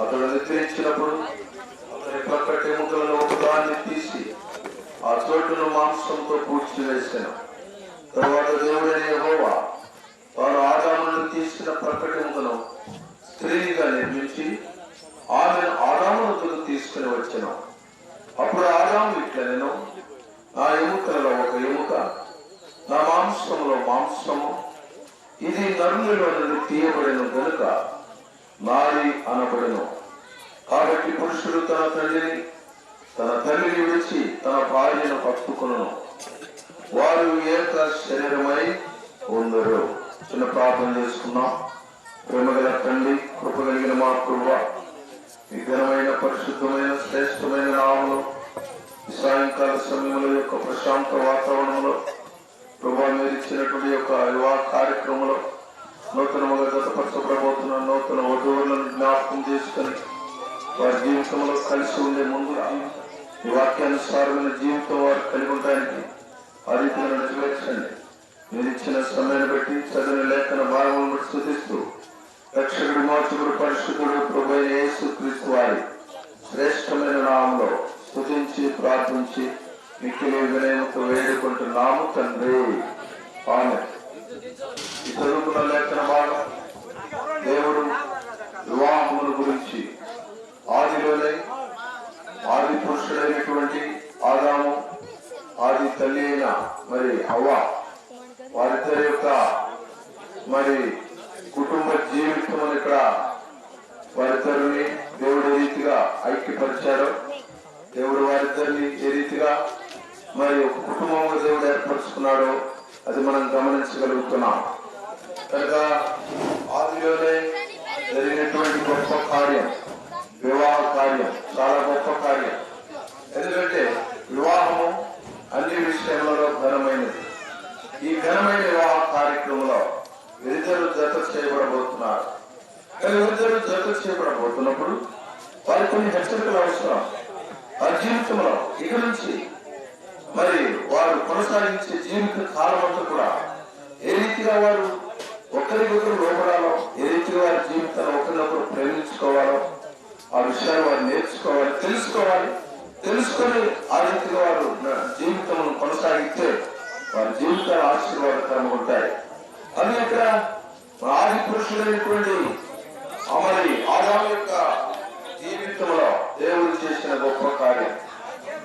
అతడు నిద్రించినప్పుడు అతని ప్రక్కటి ఎముకలను ఒకదాన్ని తీసి ఆ చోటును మాంసంతో పూడ్చివేశాను. తర్వాత దేవుడైన యెహోవా తాను ఆదామును తీసిన ప్రక్కటి ఎముకను స్త్రీగా నిర్మించి ఆమెను ఆదామునకు తీసుకుని వచ్చాను. అప్పుడు ఆదాము ఇట్లా నేను నా ఎముకలలో ఒక ఎముక, నా మాంసంలో మాంసము, ఇది నరునిలో నుండి తీయబడిన గనుక నారి అనబడను. కాబట్టి పురుషుడు తన తల్లిని విడిచి తన భార్యను పట్టుకును, వారు ఏక శరీరమై ఉందరు. చిన్న ప్రార్థన చేసుకున్నాం. ప్రేమగల తండ్రి, కృపగలిగిన మా ప్రభువా, ఈ ఘనమైన పరిశుద్ధమైన శ్రేష్టమైన నామములో ఈ సాయంకాల సమయంలో యొక్క ప్రశాంత వాతావరణంలో ప్రభా మీరు ఇచ్చినటువంటి యొక్క వివాహ కార్యక్రమంలో నూతనముగా జతపరచబడబోతున్న నూతన వధువులను జ్ఞాపకం చేసుకుని వారి జీవితంలో కలిసి ఉండే ముందు ఈ వాక్యానుసారమైన జీవితం వారు కలిగి ఉండడానికి ఆ రీతిగా నెరవేర్చండి. మీరు ఇచ్చిన సమయాన్ని బట్టి చదివిన లేఖన భాగములను బట్టి స్తుతిస్తూ రక్షకుడు మోక్షకుడు పరిశుద్ధుడు ప్రభువైన యేసుక్రీస్తు వారి శ్రేష్టమైన నామంలో స్తుతించి ప్రార్థించి మిక్కిలి వినయముతో వేడుకుంటున్నాము తండ్రి. ఆమేన్. ఈ చదువుకున్న లేఖన భాగం దేవుడు వివాహముల గురించి ఆదిలోనే ఆది పురుషుడైనటువంటి ఆదాము ఆది తల్లి అయిన మరి హవ్వ వారిద్దరి యొక్క మరి కుటుంబ జీవితం ఇక్కడ వారిద్దరిని దేవుడు ఏ రీతిగా ఐక్యపరిచాడో, దేవుడు వారిద్దరిని ఏ రీతిగా మరి ఒక కుటుంబంగా దేవుడు ఏర్పరచుకున్నాడో అది మనం గమనించగలుగుతున్నాం. కనుక ఆదిలోనే జరిగినటువంటి గొప్ప కార్యం వివాహ కార్యం, చాలా గొప్ప కార్యం. ఎందుకంటే వివాహము అన్ని విషయాలలో ఘనమైనది. ఈ ఘనమైన వివాహ కార్యక్రమంలో వీరిద్దరు జత చేయబడబోతున్నారు. వీరిద్దరు జత చేయబడబోతున్నప్పుడు వారి కొన్ని హెచ్చరికలు అవసరం. వారి జీవితంలో ఇక నుంచి మరి వారు కొనసాగించే జీవిత కాలం అంతా కూడా ఏ రీతిగా వారు ఒకరికొకరు లోపడాలో, ఏ రీతిగా వారి జీవితాన్ని ఒకరినొకరు ప్రేమించుకోవాలో ఆ విషయాలు వారు నేర్చుకోవాలి, తెలుసుకొని ఆ రీతిగా వారు జీవితం కొనసాగితే వారి జీవితాలు ఆశీర్వాదకరంగా ఉంటాయి. అది ఇక్కడ ఆది పురుషులైనటువంటి మరి ఆదాము యొక్క జీవితంలో దేవుడు చేసిన గొప్ప కార్యం.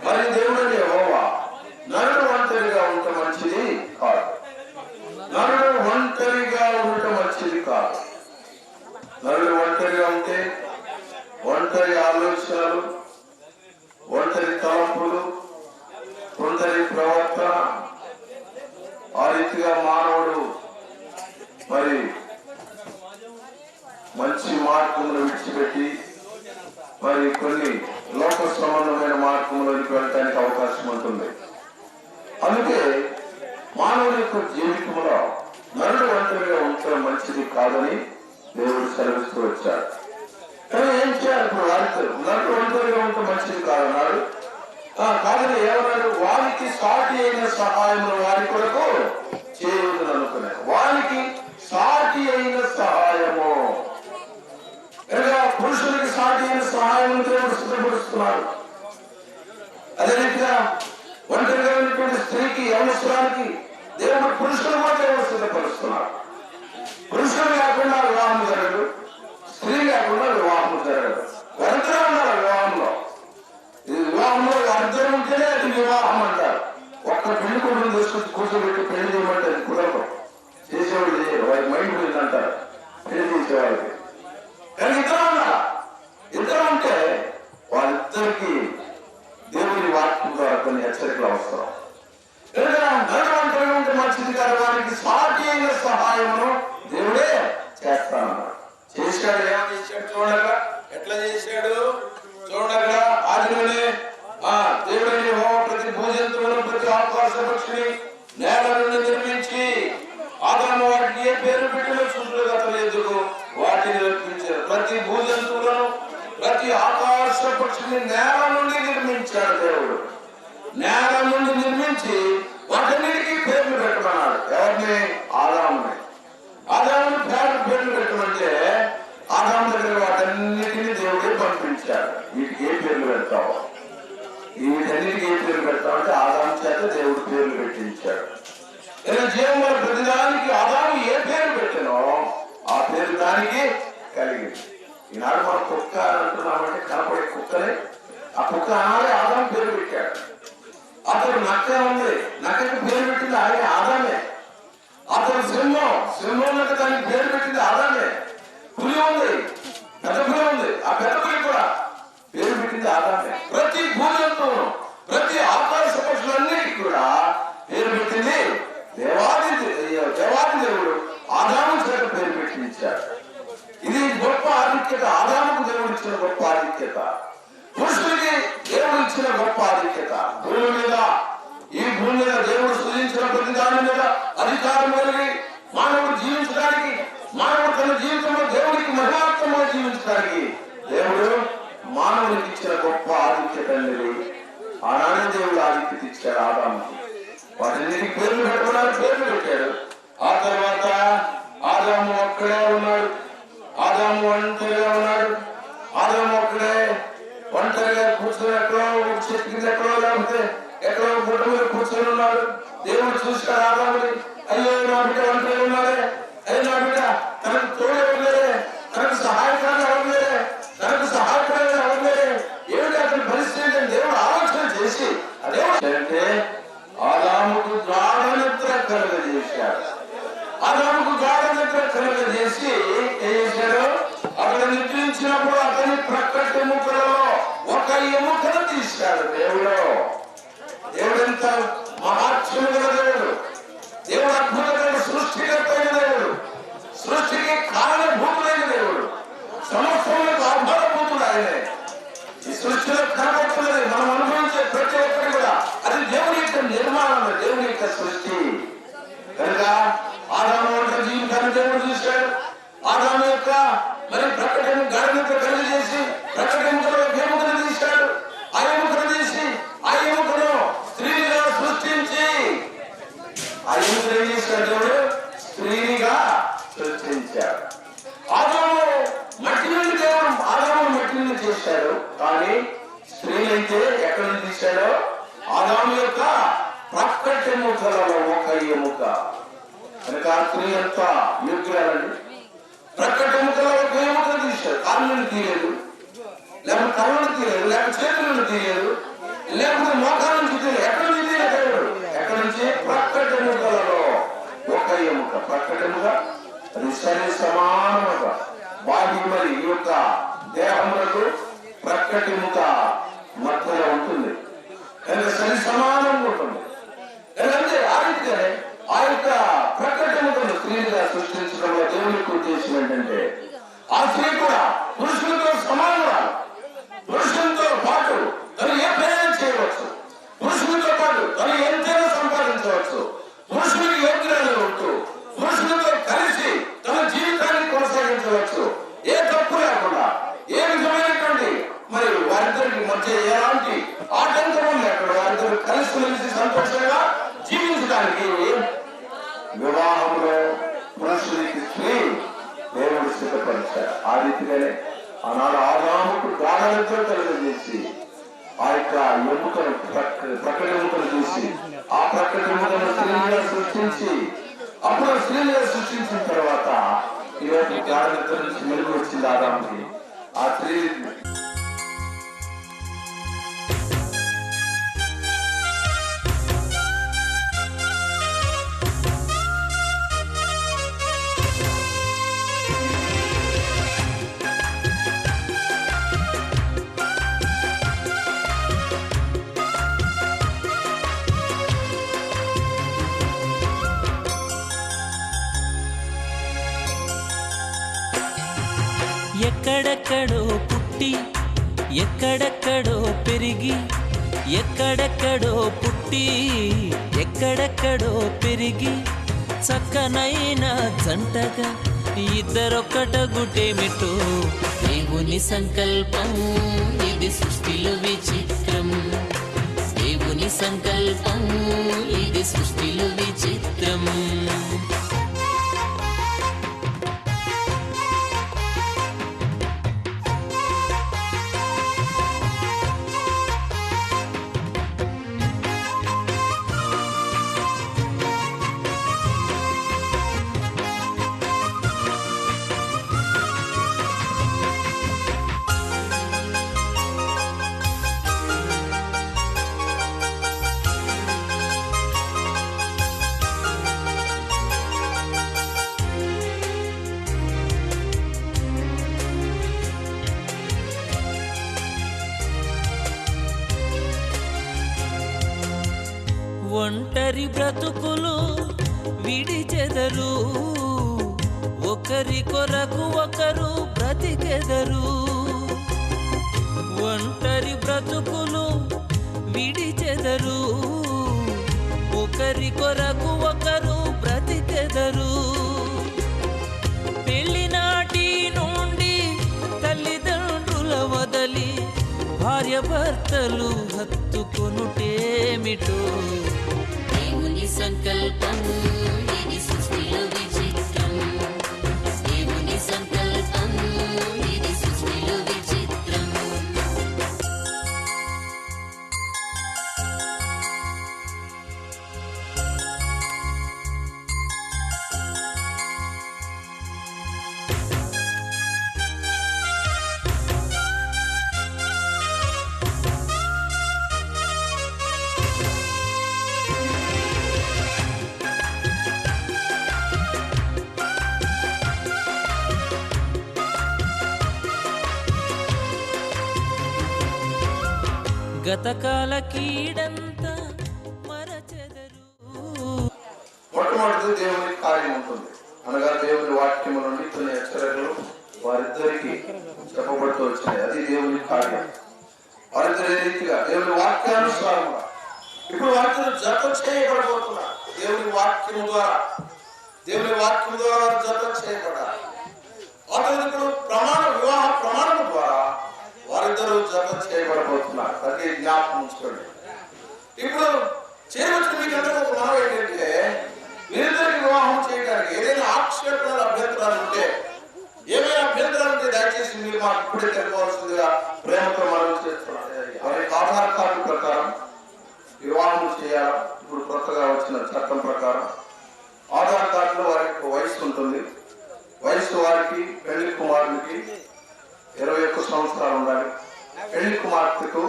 మరి దేవుడు యెహోవా నరుడు ఒంటరిగా ఉండటం మంచిది కాదు. నరుడు ఒంటరిగా ఉండటం మంచిది కాదు. నరుడు ఒంటరిగా ఉంటే ఒంటరి ఆలోచనలు, ఒంటరి తలంపులు, ఒంటరి ప్రవర్తన, ఆ రీతిగా మానవుడు మరి మంచి మార్గములు విడిచిపెట్టి మరి కొన్ని లోక సంబంధమైన మార్గంలోనికి వెళ్ళడానికి అవకాశం ఉంటుంది. అందుకే మానవుడి యొక్క జీవితంలో నరుడు ఒంటరిగా ఉండటం మంచిది కాదని దేవుడు సెలవిస్తూ వచ్చాడు. కానీ ఏం చేయాలి? ఇప్పుడు వారితో నరుడు ఒంటరిగా ఉండటం మంచిది కాదన్నాడు. కాదని ఏమన్నాడు? వారికి సాటి అయిన సహాయం వారి కొరకు చేయవద్దని అనుకున్నాడు. వారికి సాటి అయిన సహాయము, పురుషులకి సాటి అయిన సహాయం దేవుడు సిద్ధపరుస్తున్నాడు. అదే రీతిగా ఒంటరిగా ఉన్నటువంటి స్త్రీకి, యవనస్తురానికి దేవుడు పురుషులు కూడా దేవుడు సిద్ధపరుస్తున్నాడు. పురుషులు లేకుండా వివాహం జరగదు, స్త్రీ లేకుండా వివాహం జరగదు. వెంటనే ఉండాలి వివాహంలో. ఈ వివాహంలో అర్థం ఉంటేనే అది వివాహం అంటారు. ఒక్క పెళ్లి కొడుకుని తీసుకొచ్చి కూర్చోబెట్టి పెళ్లి చేయమంటే అది కుదరదు. చేసేవాళ్ళు చేయరు, వారి మైండ్ పోయింది అంటారు పెళ్లి చేసేవాళ్ళకి. కానీ ఇద్దరు ఉంటే వాళ్ళిద్దరికి దేవుని వాక్యం ద్వారా కొన్ని హెచ్చరికలు అవసరం. నరుడు ఉంటే మంచిది కాదు, వారికి సాటి అయిన సహాయమును దేవుడే చేస్తానన్నాడు. చేశాడు. ఏమని చేశాడు చూడగా? ఎట్లా చేశాడు చూడగా? ఆదిలోనే దేవుడైన యెహోవా ప్రతి భూజంతువులను ప్రతి ఆకాశ పక్షిని నేల నుండి నిర్మించి ఆదాము వాటికి ఏ పేరు పెట్టిన చూసులుగా అతను ఎదురు వాటిని రప్పించారు. ప్రతి భూజంతువులను ప్రతి ఆకాశ పక్షిని నేల నుండి నిర్మించాడు దేవుడు. నేల నుండి నిర్మించి వాటన్నిటికీ పేర్లు పెట్టమన్నాడు. ఎవరిని? ఆదాముని. ఆదాముని పేర్లు పెట్టమంటే ఆదాము దగ్గర వాటన్నిటినీ దేవుడే పంపించాడు. వీటికి ఏ పేర్లు పెడతావు? వీటన్నిటికీ ఏ పేర్లు పెడతావు అంటే ఆదాము చేత దేవుడు పేర్లు పెట్టించాడు. జీవంలో ప్రతిదానికి ఆదాము ఏ పేరు పెట్టినో ఆ పేరు దానికి కలిగింది. ఈనాడు మనం కుక్క అంటున్నామంటే కనపడే కుక్కనే ఆ కుక్క అనాలి ఆదాము పేరు పెట్టాడు. అతడు నక్క ఉంది, నక్కకి పేరు పెట్టింది ఆయన ఆదామే. అతడు సింహంలో దానికి పేరు పెట్టింది ఆదామే. పులి ఉంది, పెద్ద పులి ఉంది, ఆ పెద్ద పులి కూడా పేరు పెట్టింది ఆదామే. ప్రతి భూజంతువును ప్రతి ఆకాశ పక్షులన్నిటికీ కూడా పేరు పెట్టింది దేవాది దేవుడు ఆదాము చేత పేరు పెట్టి ఇచ్చాడు. ఇది గొప్ప ఆధిక్యత, ఆదాముకు దేవుడు ఇచ్చిన గొప్ప ఆధిక్యత. ఇచ్చిన గొప్ప ఆధిక్యత. భూమి మీద, ఈ భూమి మీద దేవుడు సృజించిన ప్రతి దాని మీద అధికారం కలిగి మానవుడు జీవించడానికి, మానవుడు తన జీవితంలో దేవుడికి మహిమాత్మగా జీవించడానికి దేవుడు మానవునికి ఇచ్చిన గొప్ప ఆధిక్యత అనేది. ఆనాడే దేవుడు ఆధిక్యత ఇచ్చాడు ఆదాముకి. వాటికి పేర్లు పెట్టుకున్నారు, పేర్లు పెట్టాడు. ఆ తర్వాత ఆదాము ఒక్కడే ఉన్నాడు. ఆదాము ఒంటరిగా ఉన్నాడు. ఆదాము ఒక్కడే ఒంటరిగా కూర్చొని ఎక్కడో చెట్టు కింద ఎక్కడో లేకపోతే ఎక్కడో గుడ్డ మీద కూర్చొని ఉన్నాడు. దేవుడు చూశాడు ఆదాముని. అయ్యో నా బిడ్డ ఒంటరిగా ఉన్నాడే, అయ్యో నా బిడ్డ తనకు తోడు అవ్వలేదే, తనకు సహాయకారులు అవ్వలేదే, తనకు సహాయపడే అవ్వలేదే, ఏమిటి అతని పరిస్థితి అని దేవుడు ఆలోచన చేసి అదేంటే ఆదాముకు గాఢ నిద్ర కలుగజేశాడు. ఆదాముకు గాఢ నిద్ర కలుగజేసి ఏం చేశాడు? అక్కడ నిద్రించినప్పుడు అతని ప్రక్కటి ఎముకలలో ఒక ఎముకను తీశాడు. దేవుడెంత మహాత్మ్యము గల దేవుడు! దేవుడు అద్భుతమైన సృష్టికర్త అయిన దేవుడు, సృష్టికి కారణభూతులైన దేవుడు, సమస్తములకు ఆధారభూతుడు ఆయనే. ఈ సృష్టిలో కనబడుతున్నది మనం అనుభవించే ప్రతి ఒక్కటి కూడా అది దేవుని యొక్క నిర్మాణం, దేవుని యొక్క సృష్టి. కనుక ఆదాము వంటి జీవితాన్ని దేవుడు చూశాడు. ఆదాము యొక్క మరి ప్రకటన గాఢత కలిగజేసి ప్రకటనలో ఎముకను తీశాడు. ఆ ఎముకను తీసి ఆ ఎముకను స్త్రీగా సృష్టించి ఆ ఎముకను ఏం చేశాడు? దేవుడు స్త్రీగా సృష్టించాడు. ఆదాము మట్టి నుండి దేవుడు ఆదాము మట్టి నుండి చేశాడు. కానీ స్త్రీలైతే ఎక్కడి నుంచి తీశాడో ఆదాము యొక్క ప్రక్కటి ఎముకలలో ఒక ఎముక. కనుక ఆ స్త్రీ ఎంత యోగ్యురాలండి! ప్రక్కటి ఎముకలో ఒక ఎముకను తీశాడు. కాళ్ళను తీయలేదు, లేకపోతే కళ్ళను తీయలేదు, లేకపోతే చేతులను తీయలేదు, లేకపోతే మోకాల నుంచి తీయలేదు. ఎక్కడి నుంచి తీయలేదు దేవుడు? ఎక్కడి నుంచి? ప్రక్కటి ఎముకలలో ఒక ఎముక. ప్రక్కటి ఎముక అది సరి సమానముగా బాడీ మరి ఈ యొక్క దేహములకు ప్రక్కటి ఎముక మధ్యలో ఉంటుంది. కనుక సరి సమానంగా ఉంటుంది. ఎందుకంటే ఆ రీతిగానే ఆ యొక్క ప్రక్కటి ఎముకను స్త్రీగా సృష్టించడంలో దేవుని యొక్క ఉద్దేశం ఏంటంటే ఆ స్త్రీ కూడా పురుషులతో సమానురాలు. పురుషులతో పాటు తను ఏ ప్రయాణం చేయవచ్చు, పురుషులతో పాటు తను ఎంతైనా సంపాదించవచ్చు, పురుషులకు యోగ్యురాలు ఉంటూ పురుషులతో కలిసి తన జీవితాన్ని కొనసాగించవచ్చు. ఏ తప్పు లేకుండా, ఏ విధమైనటువంటి మరి వారిద్దరికి మధ్య ఎలాంటి ఆటంకం లేకుండా వారిద్దరు కలిసి మెలిసి సంతోషంగా జీవించడానికి వివాహంలో పురుషుడికి స్త్రీ దేవుడు సిద్ధపరిచాడు. ఆ రీతిగానే ఆనాడు ఆదాముకు గాఢనిద్ర కలిగజేసి ఆ యొక్క ఎముకను ప్రక్కటి ఎముకను చూసి ఆ ప్రక్కటి ఎముకను స్త్రీగా సృష్టించి అప్పుడు స్త్రీగా సృష్టించిన తర్వాత ఈరోజు గాఢనిద్ర నుంచి మెరుగు వచ్చింది ఆదాముకి. ఆ స్త్రీ ఎక్కడెక్కడో పుట్టి ఎక్కడెక్కడో పెరిగి, ఎక్కడెక్కడో పుట్టి ఎక్కడెక్కడో పెరిగి చక్కనైన జంటగా ఇద్దరొక్కటగుటేమిటో దేవుని సంకల్పం. ఇది సృష్టిలో విచిత్రం, దేవుని సంకల్పం. ఇది సృష్టిలో విచిత్రం. ఒంటరి బ్రతుకులు విడిచెదరు, ఒకరి కొరకు ఒకరు బ్రతికెదరు. ఒంటరి బ్రతుకులు విడిచెదరు, ఒకరి కొరకు ఒకరు బ్రతికెదరు. పెళ్లినాటి నుండి తల్లిదండ్రుల వదలి భార్య భర్తలు హత్తుకొనుటేమిటో. దేవుని సంకల్పం ఇది సృష్టిలో విచిత్రం, దేవుని సంకల్పం ఇది సృష్టిలో విచిత్రం. గతకాల కీడంతా మరచెదరు. మొట్టమొదటి దేవుని కార్యం ఉంటుంది, అనగా దేవుని వాక్యము నుండి కొన్ని హెచ్చరికలు వారిద్దరికి చెప్పబడుతూ వచ్చినాయి. అది దేవుని కార్యం. వారిద్దరి రీతిగా దేవుని వాక్యానుసారంగా ఇప్పుడు వారిద్దరు జత చేయబడబోతున్నారు. దేవుని వాక్యము ద్వారా జత చేయబడాలి. ఇప్పుడు వివాహ ప్రమాణం ద్వారా వారిద్దరూ జత చేయబడబోతున్నారు. అది జ్ఞాపకం ఉంచుకోండి. ఇప్పుడు చేయవలసిన మీకు అందరూ ఒక మనం ఏంటంటే, వీరిద్దరికి వివాహం చేయడానికి ఏదైనా ఆక్షేపణలు అభ్యంతరాలు ఉంటే, ఏమైనా అభ్యంతరాలు ఉంటే దయచేసి మీరు మాకు ఇప్పుడే తెలుసుకోవాల్సిందిగా ప్రేమతో మనం చేస్తున్నాం. వారికి ఆధార్ కార్డు ప్రకారం వివాహం చేయాలి. ఇప్పుడు కొత్తగా వచ్చిన చట్టం ప్రకారం ఆధార్ కార్డులో వారికి వయసు ఉంటుంది. వయసు వారికి పెళ్లి కుమారునికి 21 సంవత్సరాలు ఉండాలి, పెళ్లి కుమార్తెకు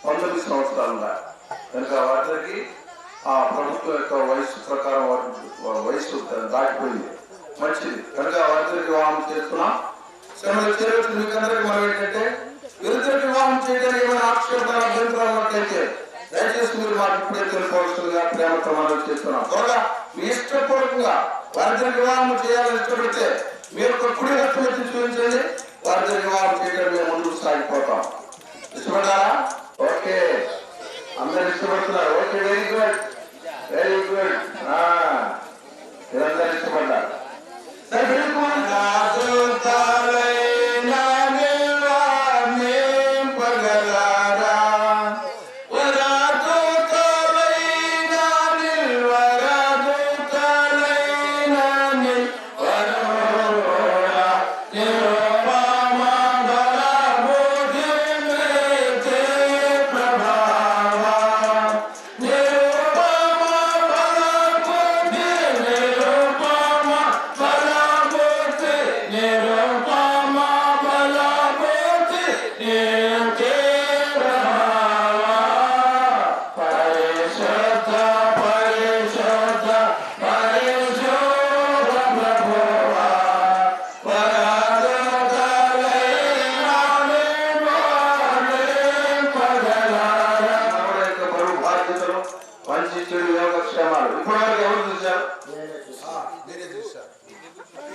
19 సంవత్సరాలు ఉండాలి. కనుక వారికి ఆ ప్రభుత్వం యొక్క వయసు ప్రకారం వయసు దాటిపోయింది. మంచిది. కనుక వారిద్దరికి వివాహం చేస్తున్నాం. శ్రమలో చేరవచ్చు. మీకందరికీ మనం ఏంటంటే, వీరిద్దరికి వివాహం చేయడానికి ఏమైనా ఆక్షేపణ అభ్యంతరాలు ఉన్నట్లయితే దయచేసి మీరు మాకు ఇప్పుడే తెలుసుకోవాల్సిందిగా ప్రేమతో మనం చేస్తున్నాం. త్వరగా మీ ఇష్టపూర్వకంగా వారిద్దరికి వివాహం చేయాలని ఇష్టపడితే మీరు ఒక కుడి హస్తం ఎత్తి చూపించండి. వారిద్దరికి వివాహం చేయడం మేము ముందుకు సాగిపోతాం. ఇష్టపడ్డారా? ఓకే, అందరు ఇష్టపడుతున్నారు. Okay, very good, very good. మీరందరూ ఇష్టపడ్డారు.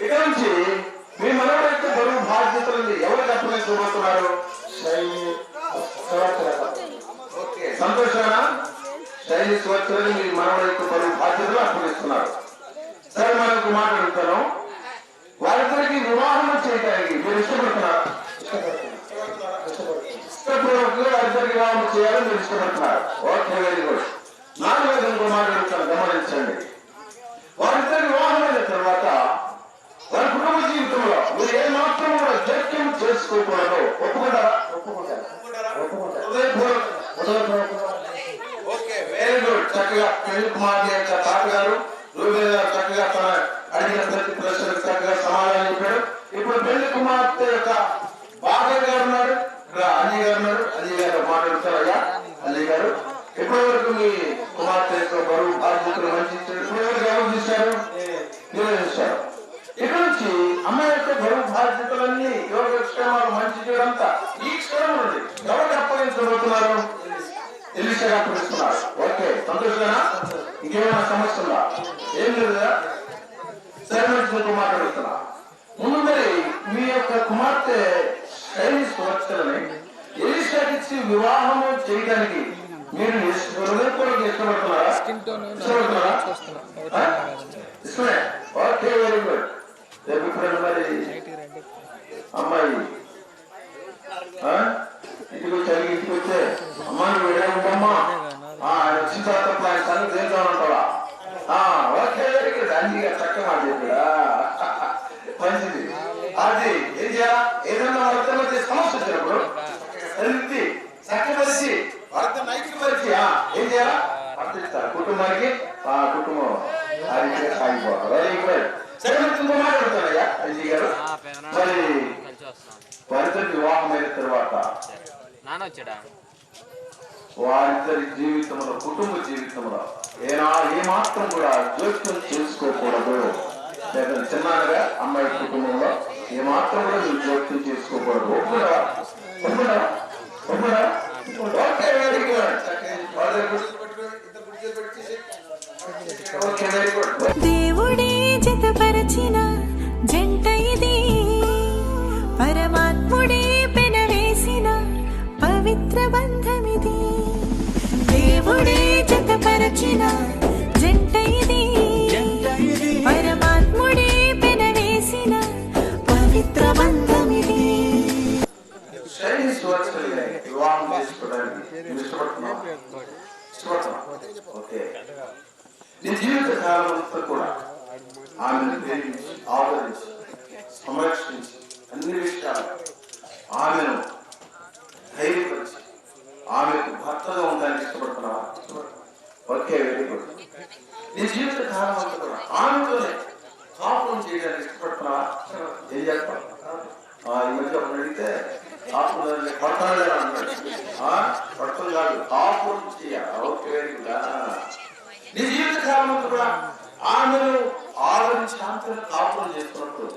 ఇక నుంచి మీ మనవడి యొక్క బరువు బాధ్యతలని ఎవరికి అప్పగించబోతున్నారు? ఓకే, సంతోషమేనా? శైలి స్వచ్ఛని మీ మనవడి యొక్క బరువు బాధ్యతలు అప్పగిస్తున్నారు. సరే, మనకు మాట్లాడుతాను. వారిద్దరికి వివాహం చేయడానికి మీరు ఇష్టపడుతున్నారు? ఇష్టపూర్వకంగా వారిద్దరికి వివాహం చేయాలని మీరు ఇష్టపడుతున్నారు. Okay, very good. నాలుగోది ఇంకో మాట్లాడుతాను, గమనించండి. వారిద్దరి వివాహం అయిన తర్వాత వారి కుటుంబ జీవితంలో మీరు ఏ మాత్రం కూడా జోక్యం చేసుకోకూడదు. ఒప్పుకుంటారా? Okay, very good. చక్కగా పెళ్లి కుమార్ యొక్క తాతగారు చక్కగా తన అడిగిన ప్రతి ప్రశ్నకు చక్కగా సమాధానం చెప్పాడు. ఇప్పుడు పెళ్లి కుమార్తె యొక్క బాబాయ్ గారు ఉన్నారు, అజయ్ గారు ఉన్నారు. అజయ్ గారు మాట్లాడుతారు. అయ్యా అజయ్ గారు, ఇప్పటి వరకు మీ కుమార్తె యొక్క బరువు బాధ్యతలు మంచి ఎవరు చూశారు? మీరే చూశారు. ఇక్కడ నుంచి అమ్మాయి యొక్క బరువు బాధ్యతలన్నీ యోగ క్షేమాలు మంచి చేయడంతా ఈ క్షేమం నుండి ఎవరికి అప్పగించబోతున్నారు? ఎలిషాగా అప్పగిస్తున్నారు. ఓకే, సంతోషమేనా? ఇంకేమైనా సమస్య ఉందా? ఏం లేదా? సరే, మంచి మాట్లాడుతున్నా. ముందు మరి మీ యొక్క కుమార్తె శైలి సురక్షలని ఎలిషాకిచ్చి వివాహము చేయడానికి మీరు హృదయపూర్వక ఇష్టపడుతున్నారా? ఇష్టపడుతున్నారా? ఇష్టమే. Okay, very good. రేపు ఇప్పుడు మరి అమ్మాయి ఇంటికి వచ్చి ఇంటికి వచ్చే అమ్మా నువ్వు వెళ్ళే ఉంటామ్మా ఆయన వచ్చిన తర్వాత ఆయన సంగతి తెలుసానంటావా? Okay, very good. అన్ని చక్కగా చెప్పాడా? మంచిది. అది ఏం చేయాలా? ఏదన్నా వాళ్ళ మధ్య సమస్య వచ్చినప్పుడు అది చక్కపరిచి వాళ్ళతో నైతికపరిచి ఏం చేయాలా? వర్తిస్తారు కుటుంబానికి. కుటుంబం అది సాగిపోవాలి. Very good. సరే, ఇంకో మాట్లాడుతానయ్యా అజీ గారు. మరి వారిద్దరి వివాహమైన తర్వాత వారిద్దరి జీవితంలో, కుటుంబ జీవితంలో ఏమాత్రం కూడా జోక్యం చేసుకోకూడదు. లేదా చిన్నగా అమ్మాయి కుటుంబంలో ఏమాత్రం కూడా మీరు జోక్యం చేసుకోకూడదు. ఒప్పుడా? ఒప్పుడా? ఒప్పుడా? Okay, very good. Okay, very good. దేవుడే జతపరచిన జంట ఇది, పరమాత్ముడే పెనవేసిన పవిత్ర బంధమిది. దేవుడే జతపరచిన జంట ఇది, పరమాత్ముడే పెనవేసిన పవిత్ర బంధమిది. వివాహం చేసుకోవడానికి ఇష్టపడుతున్నావు? ఓకే. నీ జీవిత కాలంతో కూడా ఆమెను ప్రేమించి, ఆదరించి, సంరక్షించి, అన్ని విషయాలు ఆమెను ధైర్యపరిచి ఆమెకు భర్తగా ఉండడానికి ఇష్టపడుతున్నావా? Okay, very good. నీ జీవిత కాలంతో కూడా ఆమెతోనే కాపురం చేయడానికి ఇష్టపడుతున్నావా? ఏం చేస్తావు? ఈ మధ్య ఒకటి అడిగితే కాపురం పడతాడు అన్నాడు. పడతాడు కాదు, కాపురం చేయాలి. Okay, very good. నీ జీవిత కాలంలో కూడా ఆమెను ఆదరించి ఆమెను కాపురం చేస్తున్నప్పుడు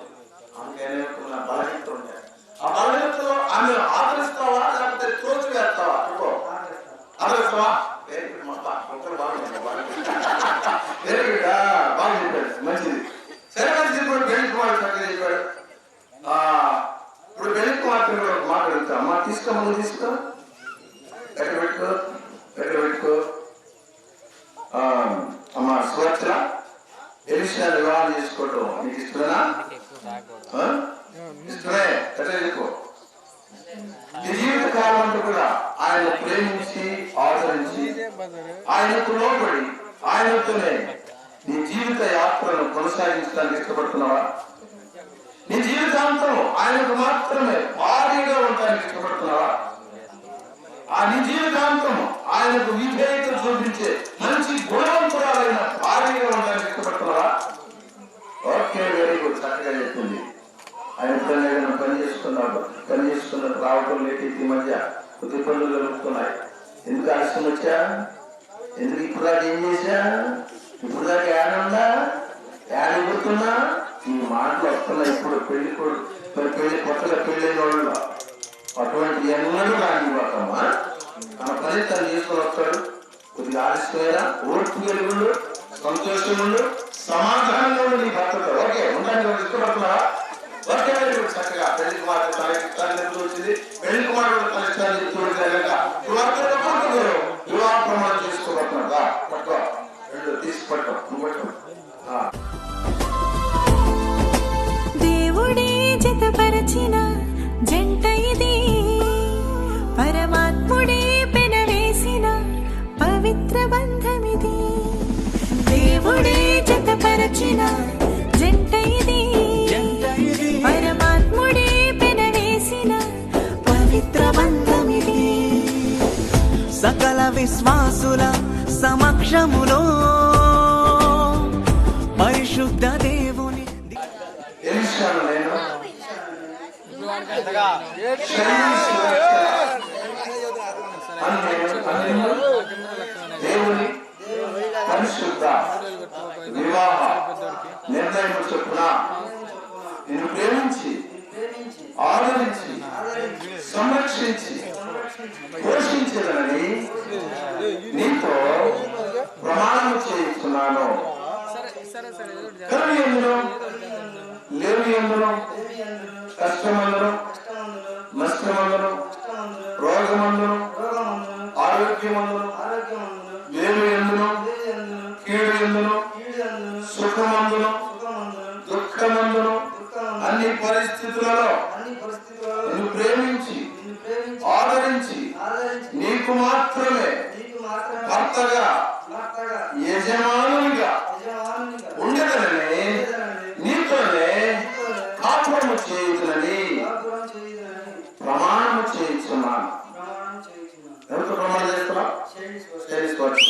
ఆమెకు బలహీనత ఉంటాయి. ఆ బలహీనతలో ఆమెను ఆదరిస్తావా లేకపోతే తోచి వేస్తావా? ఆదరిస్తావా? Very good. Very good. బాగా చెప్పాడు. మంచిది. సరే, మంచి చెప్పాడు. పెళ్లి కుమారుడు చక్కగా చెప్పాడు. ఇప్పుడు పెళ్లి కుమార్తె కూడా మాట్లాడుతా. అమ్మా తీసుకో, ముందు తీసుకో, ఎక్కడ పెట్టుకో, ఎక్కడ పెట్టుకో. అమ్మా సురక్ష, ఎలిషా వివాహం చేసుకోవటం నీకు ఇష్టమేనా? ఇష్టమే. ఎట్లా చెప్పు. నీ జీవిత కాలం అంతా కూడా ఆయన ప్రేమించి, ఆదరించి, ఆయనకు లోబడి ఆయనతోనే నీ జీవిత యాత్రను కొనసాగించడానికి ఇష్టపడుతున్నావా? నీ జీవితాంతం ఆయనకు మాత్రమే భారీగా ఉండడానికి ఇష్టపడుతున్నావా? నీ జీవితాంతం ఆయనకు విధేయత చూపించే మంచి గుణవంతురాలైన భారీగా ఉండడానికి ఇష్టపడుతున్నావా? Okay, very good. చక్కగా చెప్తుంది. ఆయన ఎప్పుడైనా ఏదైనా పని చేసుకున్నట్టు రావటం లేక ఈ మధ్య కొద్ది పనులు జరుగుతున్నాయి. ఎందుకు ఆలస్యం వచ్చా? ఎందుకు ఇప్పుడు దాకా ఏం చేశా? ఇప్పుడు దాకా ఏడుందా? ఏడుతున్నా? ఈ మాటలు వస్తున్నాయి ఇప్పుడు పెళ్లి కొత్తగా పెళ్ళైన వాళ్ళు. అటువంటి ఎన్నడూ రానివ్వకమ్మా. తన పని తను చేసుకొని వస్తాడు. కొద్దిగా ఆలస్యమైన ఓర్పు కలిగి, సంతోషముండు, సమాధానంగా ఉండి నీ భర్తతో ఓకే ఉండడానికి ఇష్టపడుతున్నావా? ఓకే, చక్కగా పెళ్లి కుమార్తె తన ఇష్టాన్ని చెప్తూ వచ్చింది. పెళ్లి కుమారుడు తన ఇష్టాన్ని చెప్తూ వివాహ ప్రమాణం చేసుకోబడుతున్నాడు. పట్టుకో, రెండు తీసి పట్టుకో, నువ్వు పట్టుకో. దేవుడే జతపరచిన జంట ఇది, పరమాత్ముడే పెనవేసిన పవిత్ర బంధమిది. దేవుడే జతపరచిన జంట ఇది, పరమాత్ముడే పెనవేసిన పవిత్ర బంధమిది. సకల విశ్వాసుల సమక్షములో పరిశుద్ధ దేవుని దేవుని పరిశుద్ధ వివాహ నిర్ణయం చొప్పున నిన్ను ప్రేమించి, ఆదరించి, సంరక్షించి, పోషించదని నీతో ప్రమాణం చేస్తున్నాను. కలిగి ఎందును, లేని ఎందును, కష్టమందును, నష్టమందును, రోగమందును, ఆరోగ్యమందును, మేలు ఎందును కీడు ఎందును సుఖమందును దుఃఖమందును అన్ని పరిస్థితులలో నిన్ను ప్రేమించి ఆదరించి నీకు మాత్రమే భర్తగా యజమానునిగా ఉండదనని నీతోనే కాపురము చేయుదునని ప్రమాణము చేయించున్నాను. ఎవరితో ప్రమాణం చేస్తున్నా? Very good.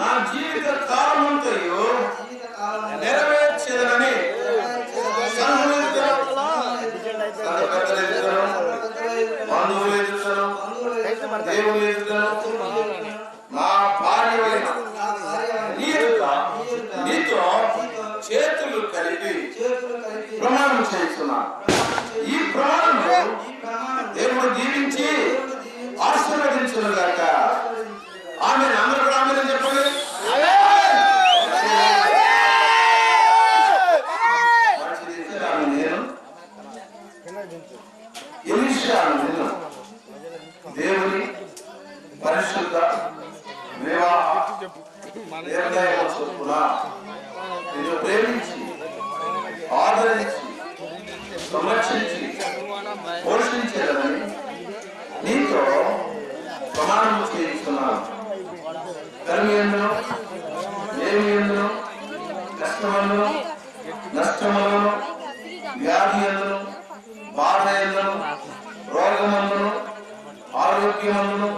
నా జీవిత కాలమంతయు నెరవేర్చేదనని బంధువులు ఎదుగుతాను, దేవులు ఎదుగుతాను, నా భార్య నీతో చేతులు కలిపి ప్రమాణం చేస్తున్నాను. ఈ ప్రమాణం దేవుడు దీవించి ఆశీర్వదించుగాక. ఆమె అందరూ కూడా ఆమె చెప్పండి. నేను ఎలీషాను నిన్ను దేవుని పరిశుద్ధ వివాహ నిర్ణయం చొప్పున నిన్ను ప్రేమించి ఆదరించి సంరక్షించి పోషించేదని నీతో ప్రమాణం చేయిస్తున్నాను. కలిమి ఎందును ఏమి ఎందును కష్టమందును నష్టమందును వ్యాధి ఎందును బాధ ఎందును రోగమందును ఆరోగ్యమందును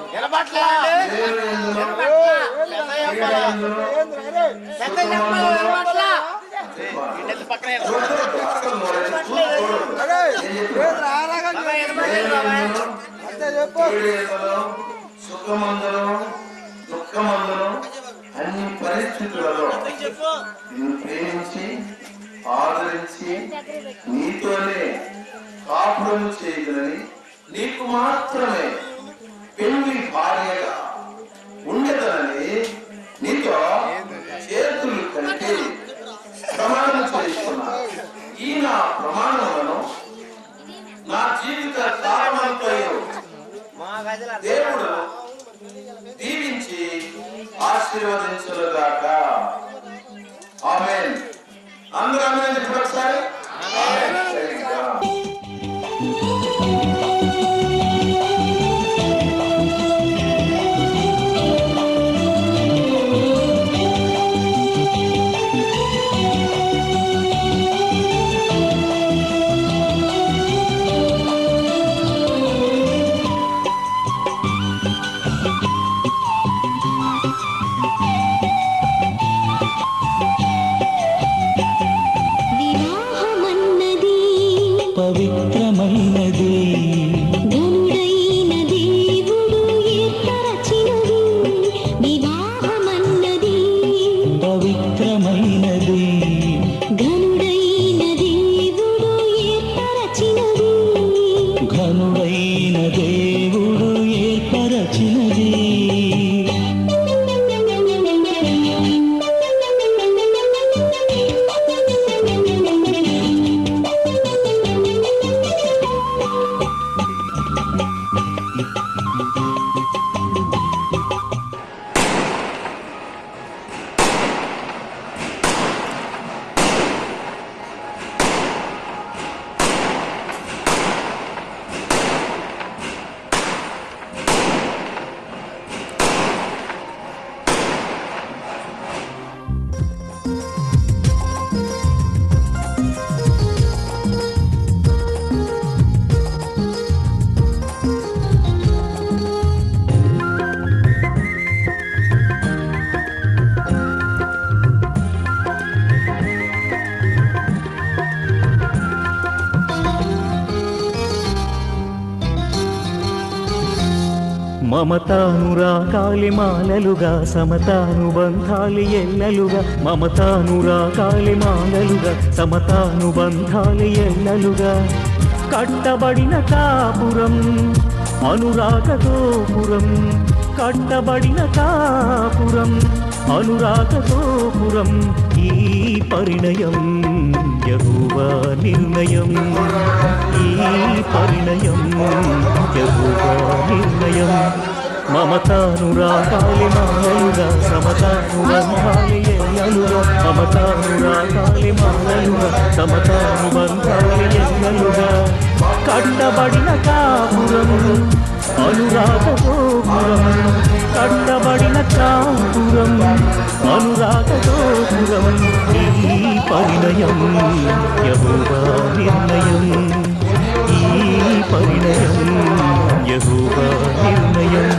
సుఖమందును దుఃఖమందును అన్ని పరిస్థితులలో నిన్ను ప్రేమించి ఆదరించి నీతోనే కాపురము చేయగలని నీకు మాత్రమే పెళ్లి భార్యగా ఉండదనని నీతో చేతులు కలిపి ప్రమాణం చేస్తున్నా. ఈ నా ప్రమాణములను నా జీవిత కాలమంతయు దేవుడు దీవించి ఆశీర్వదించుగాక. ఆమేన్. అందరూ ఆమేన్ చెప్పండి ఒకసారి. పవిత్రమైనది ఘనుడైన దేవుడు ఏర్పరచినది వివాహమన్నది. పవిత్రమైనది ఘనుడైన దేవుడు ఏర్పరచినది. ఘనుడైన దేవుడు ఏర్పరచినది. మమతానురాగాలి మాలలుగా సమతానుబంధాలి ఎల్లలుగా. మమతానురాగాలి మాలలుగా సమతానుబంధాలి ఎల్లలుగా. కట్టబడిన కాపురం అనురాగతోపురం. కట్టబడిన కాపురం అనురాగతోపురం. ఈ పరిణయం యెహోవా నిర్ణయం ఈ పరిణయం యెహోవా నిర్ణయం మమతానురాగాలి మాలలుగా సమతానుబంధాలి ఎల్లలుగా మమతానురాగాలి మాలలుగా సమతానుబంధాలి ఎల్లలుగా కట్టబడిన కాపురం అనురాగ గోపురం కట్టబడిన కాపురం అనురాగ గోపురం ఈ పరిణయం యెహోవా నిర్ణయం ఈ పరిణయం యెహోవా నిర్ణయం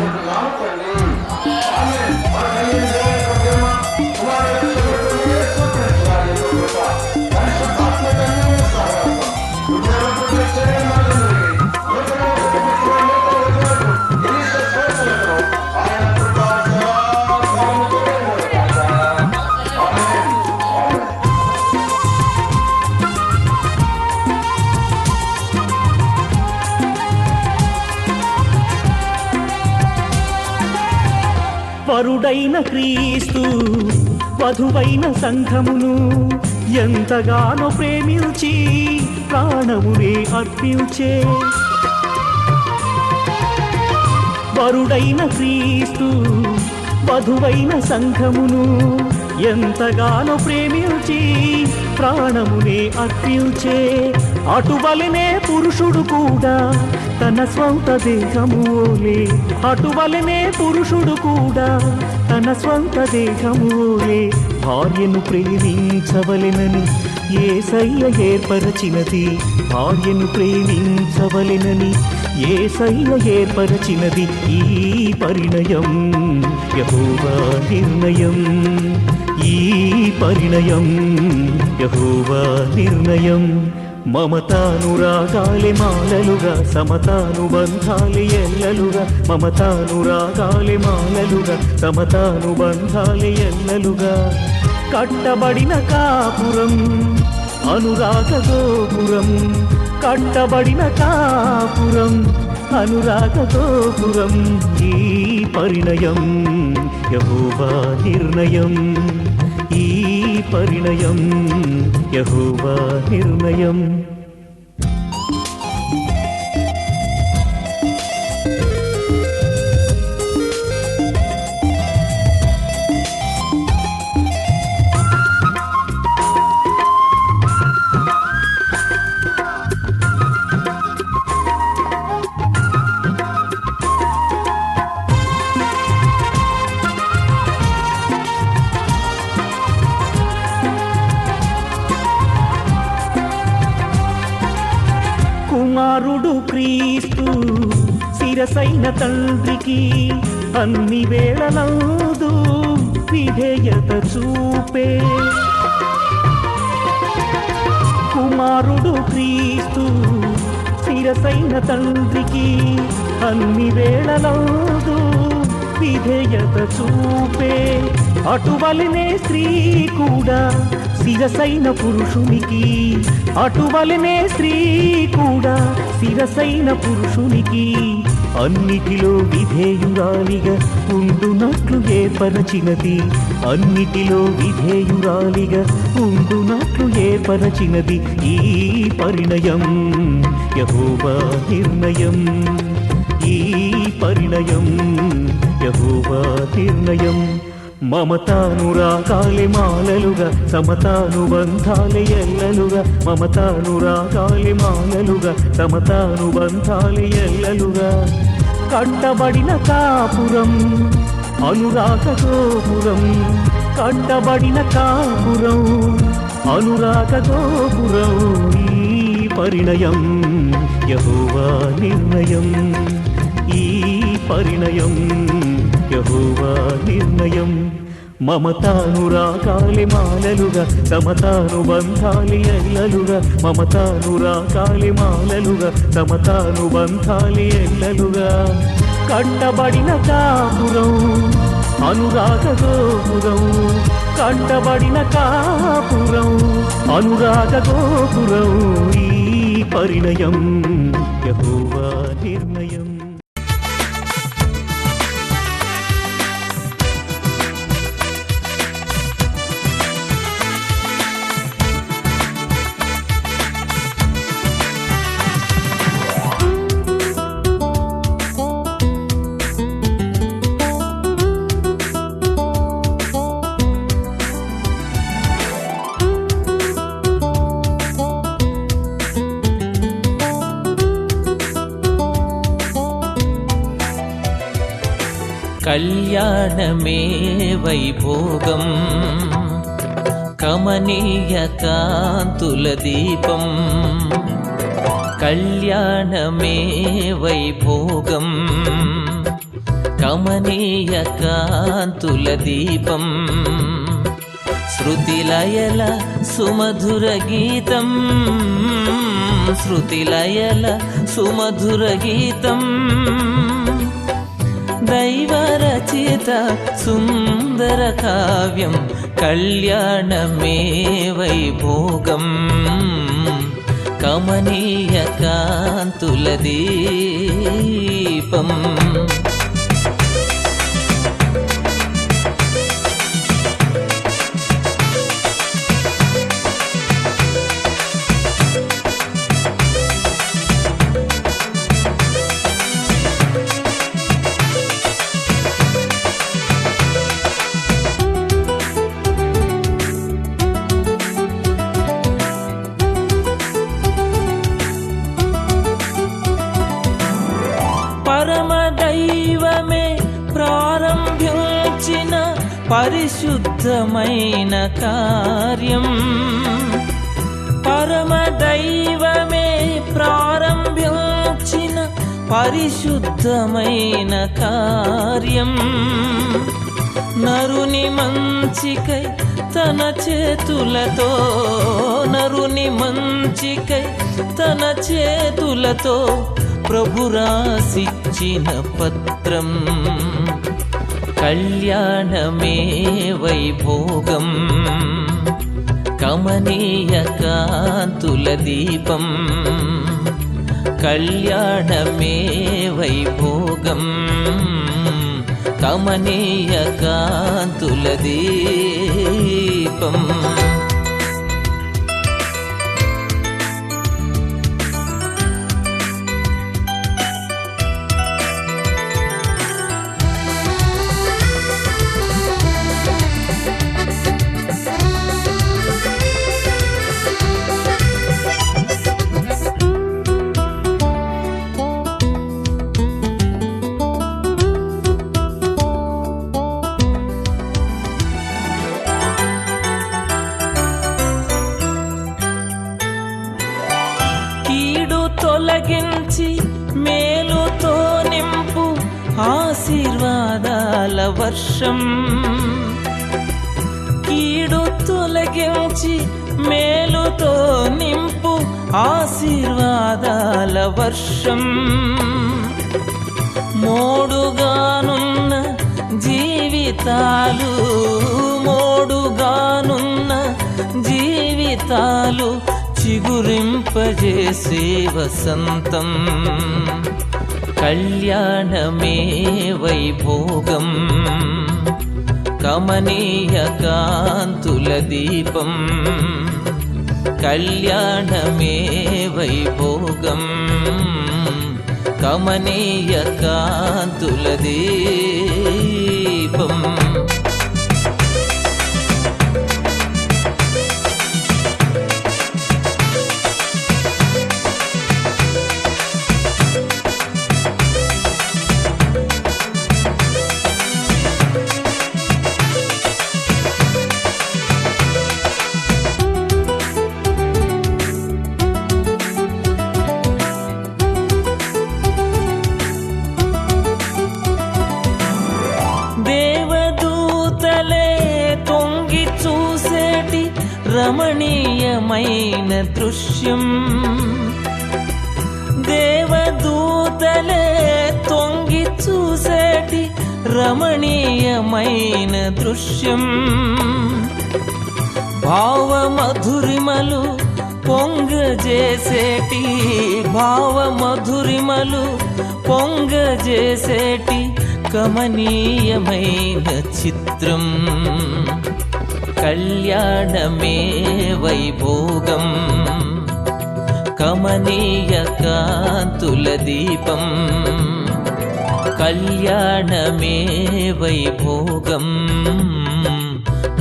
వరుడైన క్రీస్తు వధువైన సంఘమును ఎంతగానో ప్రేమించి ప్రాణమునే అర్పించే వరుడైన క్రీస్తు వధువైన సంఘమును ఎంతగానో ప్రేమించి ప్రాణమునే అర్పించే అటువలనే పురుషుడు కూడా తన స్వంత దేహములే అటువలనే పురుషుడు కూడా తన స్వంత దేహములే భార్యను ప్రేమించవలెనని యేసయ్య ఏర్పరచినది భార్యను ప్రేమించవలెనని యేసయ్య ఏర్పరచినది ఈ పరిణయం యెహోవా నిర్ణయం ఈ పరిణయం యెహోవా నిర్ణయం మమతానురాగాలి మాలలుగా సమతానుబంధాలి ఎల్లలుగా మమతానురాగాలి మాలలుగా సమతానుబంధాలి ఎల్లలుగా కట్టబడిన కాపురం అనురాగ గోపురం కట్టబడిన కాపురం అనురాగ గోపురం ఈ పరిణయం యెహోవా నిర్ణయం ఈ పరిణయం యెహోవా నిర్ణయం కుమారుడు క్రీస్తు శిరసైన తండ్రికి అన్ని వేళలందు విధేయత చూపే కుమారుడు క్రీస్తు శిరసైన తండ్రికి అన్ని వేళలందు విధేయత చూపే అటువలనే స్త్రీ కూడా శిరసైన పురుషునికి అటువలనే స్త్రీ కూడా శిరసైన పురుషునికి అన్నిటిలో విధేయురాలిగా ఉండునట్లు ఏర్పరచినది అన్నిటిలో విధేయురాలిగా ఉండునట్లు ఏర్పరచినది ఈ పరిణయం యెహోవా నిర్ణయం ఈ పరిణయం యెహోవా నిర్ణయం మమతానురాగాలి మాలలుగా సమతానుబంధాలి ఎల్లలుగా మమతానురాగాలి మాలలుగా సమతానుబంధాలి ఎల్లలుగా కట్టబడిన కాపురం అనురాగ గోపురం కట్టబడిన కాపురం అనురాగ గోపురం ఈ పరిణయం యెహోవా నిర్ణయం ఈ పరిణయం యెహోవా నిర్ణయం మమతానురాగాలి మాలలుగా సమతానుబంధాలి ఎల్లలుగా మమతానురాగాలి మాలలుగా సమతానుబంధాలి ఎల్లలుగా కట్టబడిన కాపురం అనురాగ గోపురం కట్టబడిన కాపురం అనురాగ గోపురం ఈ పరిణయం యెహోవా నిర్ణయం కళ్యాణమే వైభోగం కమనీయ కాంతుల దీపం కళ్యాణమే వైభోగం కమనీయ కాంతుల దీపం శృతిలయల సుమధుర గీతం శృతిలయల సుమధుర గీతం దైవరచిత సుందర కావ్యం కళ్యాణమే వైభోగం కమనీయ కాంతుల దీపం పరమదైవమే ప్రారంభించిన పరిశుద్ధమైన కార్యం పరమదైవమే ప్రారంభించిన పరిశుద్ధమైన కార్యం నరుని మంచికై తన చేతులతో నరుని మంచికై తన చేతులతో ప్రభు రాసిచ్చిన పత్రం కళ్యాణమే వైభోగం కమనీయ కాంతుల దీపం కళ్యాణమే వైభోగం కమనీయ కాంతుల దీపం తొలగించి మేలుతో నింపు ఆశీర్వాదాల వర్షం కీడు తొలగించి మేలుతో నింపు ఆశీర్వాదాల వర్షం మోడుగానున్న జీవితాలు మోడుగానున్న జీవితాలు చిగురింపజేసే వసంతం కళ్యాణమే వైభోగం కమనీయ కాంతుల దీపం కళ్యాణమే వైభోగం కమనీయ కాంతుల దీపం రమణీయమైన దృశ్యం దేవదూతలే తొంగి చూసేటి రమణీయమైన దృశ్యం భావమధురిమలు పొంగజేసేటి భావమధురిమలు పొంగజేసేటి కమనీయమైన చిత్రం కళ్యాణమే వైభోగం కమనీయ కాంతుల దీపం కళ్యాణమే వైభోగం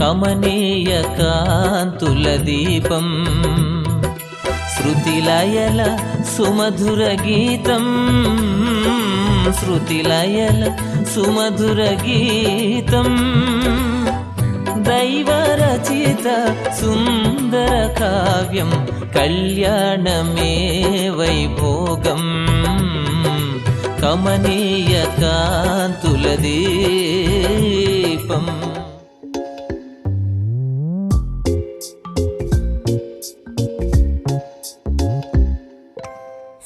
కమనీయ కాంతుల దీపం శృతిలయల సుమధుర గీతం శృతిలయల సుమధుర గీతం దైవరచిత సుందర కావ్యం కళ్యాణమే వైభోగం కమనీయ కాంతుల దీపం.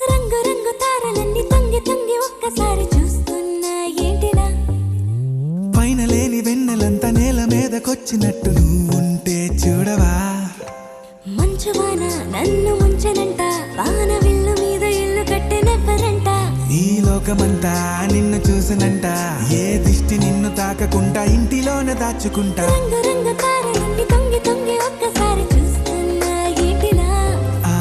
రంగు రంగు తారలన్నీ తొంగి తొంగి ఒక్కసారి చూస్తున్నా ఏంటినా పైన లేని వెన్నెలంతా నేల మీదకొచ్చినట్టు నువ్వుంటే చూడవా మంచువాన నన్ను ముంచనంట వాన విల్లు మీద ఇల్లు కట్టెనెవ్వరంట ఈ లోకమంతా నిన్ను చూసినంట ఏ దిష్టి నిన్ను తాకకుండా ఇంటిలోనే దాచుకుంటా రంగు రంగు తారలన్నీ తొంగి తొంగి ఒక్కసారి చూస్తున్నా ఏంటినా ఆ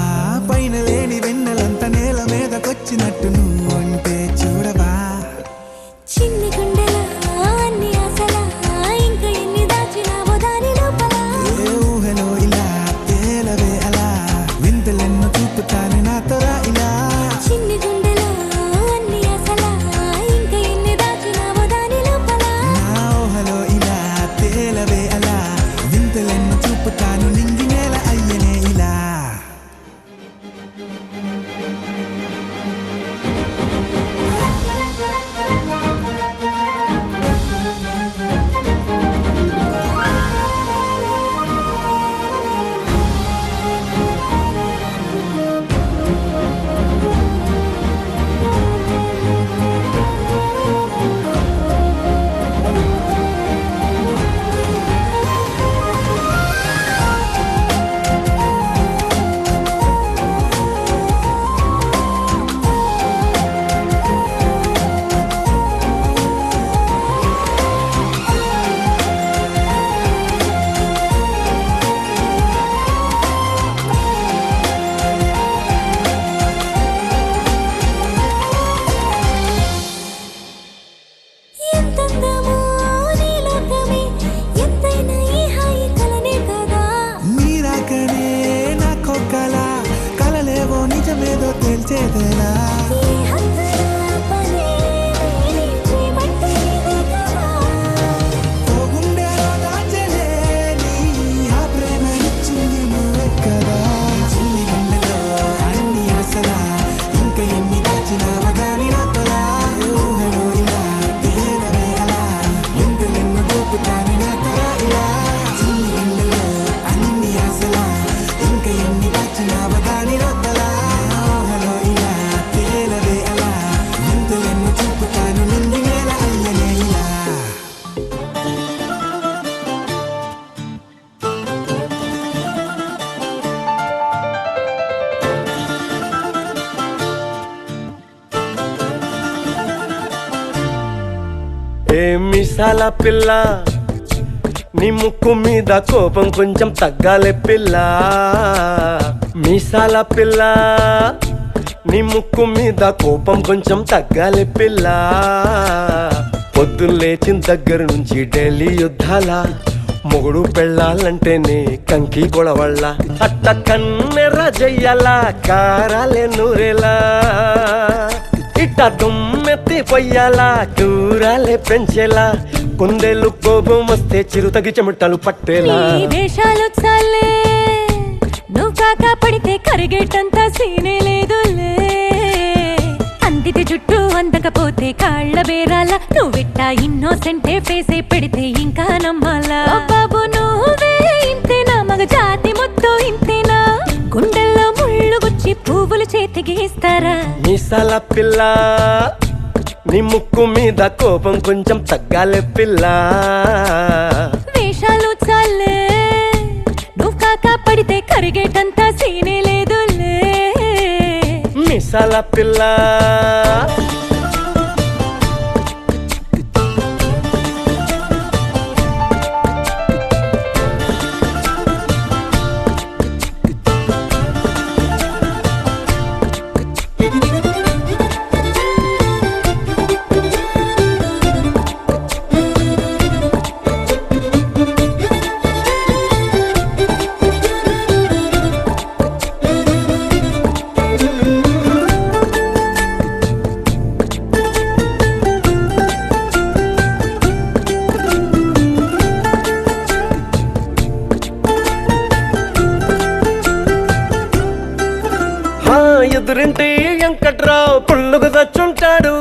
పైన లేని వెన్నెలంతా నేల మీదకొచ్చినట్టు నువ్వుంటే చూడవా చిన్ని గుండెలా అన్ని ఆశలా ఇంకా ఎన్ని దాచినావో దాని లోపల ఏ ఊహలో ఇలా తేలవే అలా వింతలెన్నో చూపుతాను నాతో రా ఇలా చిన్ని గుండెలో అన్ని ఆశలా ఇంకా ఎన్ని దాచినావో దాని లోపల నా ఊహలో ఇలా తేలవే అలా వింతలెన్నో చూపుతాను నింగి నేల అయ్యనే ఇలా ఎంతందమో నీ లోకమే ఎంతైనా ఈ హాయి కలనే కదా నీరాకనే నాకో కలలేవో నిజమేదో తెలిచేదేలా ఈ హద్దుల పనే నీ జీవంటే ఇదే కదా ఓ గుండెలో దాచలే నీ ఆ ప్రేమ ఇచ్చింది నువ్వే కదా చిన్ని గుండెలో అన్ని ఆశలా ఇంకా ఎన్ని దాచినావా గాని నాతోలా ఊహలో ఇలా తేలవే అలా ఎంతలెన్నో చూపుతాను నాతోలా ఇలా చిన్ని గుండెలో అన్ని ఆశలా ఇంకా ఎన్ని దాచినావా గాని నాతోలా ఊహలో ఇలా తేలవే అలా ఎంతలెన్నో చూపుతాను నింగి నేల అయ్యనే ఇలా ఏ మిసాల పిల్ల నీ ముక్కు మీద కోపం కొంచెం తగ్గాలే పిల్ల మిసాల పిల్ల నీ ముక్కు మీద కోపం కొంచెం తగ్గాలే పిల్ల పొద్దున్న లేచిన దగ్గర నుంచి ఢిల్లీ యుద్ధాల మొగుడు పెళ్ళాలంటేనే కంకి గొడవళ్ళ అట్ట కన్నెర్ర జయ్యాల కారాలే నూరేలా ఇట్ట దుమ్మెత్తి పొయ్యాలా కూరాలే పెంచేలా కుందేలు కోపం వస్తే చిరుతగి చెమటలు పట్టేలా నీ వేషాలు చాలే నువ్వు కాక పడితే కరిగేటంత సీనే లేదులే అందితే జుట్టు అందకపోతే కాళ్ళ బేరాల నువ్విట్టా ఇన్నోసెంటే ఫేసే పెడితే ఇంకా నమ్మాలా ఓ బాబు నువ్వే ఇంతేనా మగ జాతి మొత్తం ఇంతేనా గుండెల్లో ముళ్ళు గుచ్చి పువ్వులు చేతికి ఇస్తారా మీసాల పిల్ల నీ ముక్కు మీద కోపం కొంచెం తగ్గాలే పిల్ల వేషాలు చాలే నువ్వు కాక పడితే కరిగేటంత సీనే లేదులే మీసాల పిల్ల సుబ్బారావు పుల్లుకు తెచ్చుంటాడు,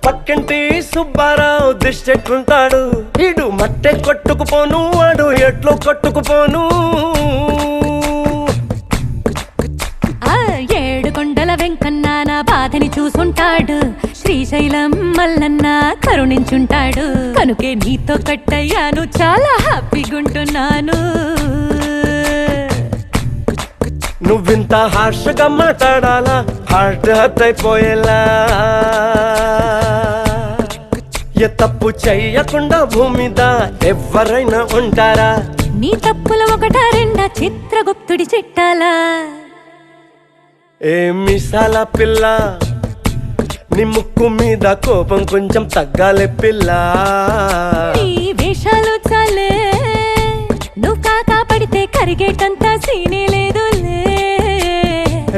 పక్కింటి సుబ్బారావు దిష్టెట్లుంటాడు. ఇడు మట్టె కొట్టుకుపోను, వాడు ఎట్లు కొట్టుకుపోను. ఆ ఏడు కొండల వెంకన్న నా బాధని చూసుంటాడు, శ్రీశైలం మల్లన్న కరుణించుంటాడు. కనుకే నీతో కట్టయ్యాను, చాలా హ్యాపీగుంటున్నాను. నువ్వింత హార్ష్గా మాట్లాడాలా, హార్ట్ హర్ట్ అయిపోయేలా. ఏ తప్పు చెయ్యకుండా భూమి మీద ఎవరైనా ఉంటారా? నీ తప్పులు ఒకటా రెండా చిత్రగుప్తుడి చిట్టాలా? ఏ మిసాల పిల్ల, నీ ముక్కు మీద కోపం కొంచెం తగ్గాలే పిల్ల. నీ వేషాలు చాలే, నువ్వు కాకా పడితే కరిగేటంత సీనే లేదులే.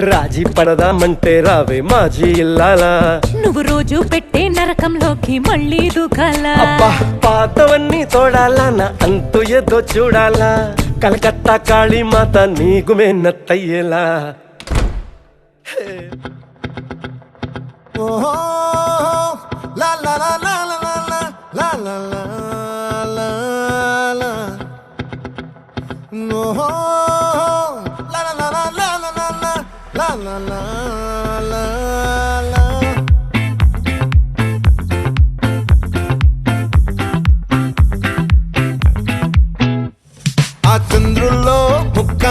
రాజీ పడదామంటే రావే మాజీ ఇల్లాలా. నువ్వు రోజు పెట్టే నరకంలోకి మళ్ళీ దూకాలా? అబ్బా పాతవన్నీ తోడాలా, నా అంతు ఏదో చూడాలా. కలకత్తా కాళీ మాత నీకు మేనత్తయ్యేలా. ఓహో లా లా లా లా లా లా లా లా లా లా. ఓహో లా లా లా లా లా లా లా లా లా లా. ఆ చంద్రుల్లో ముక్క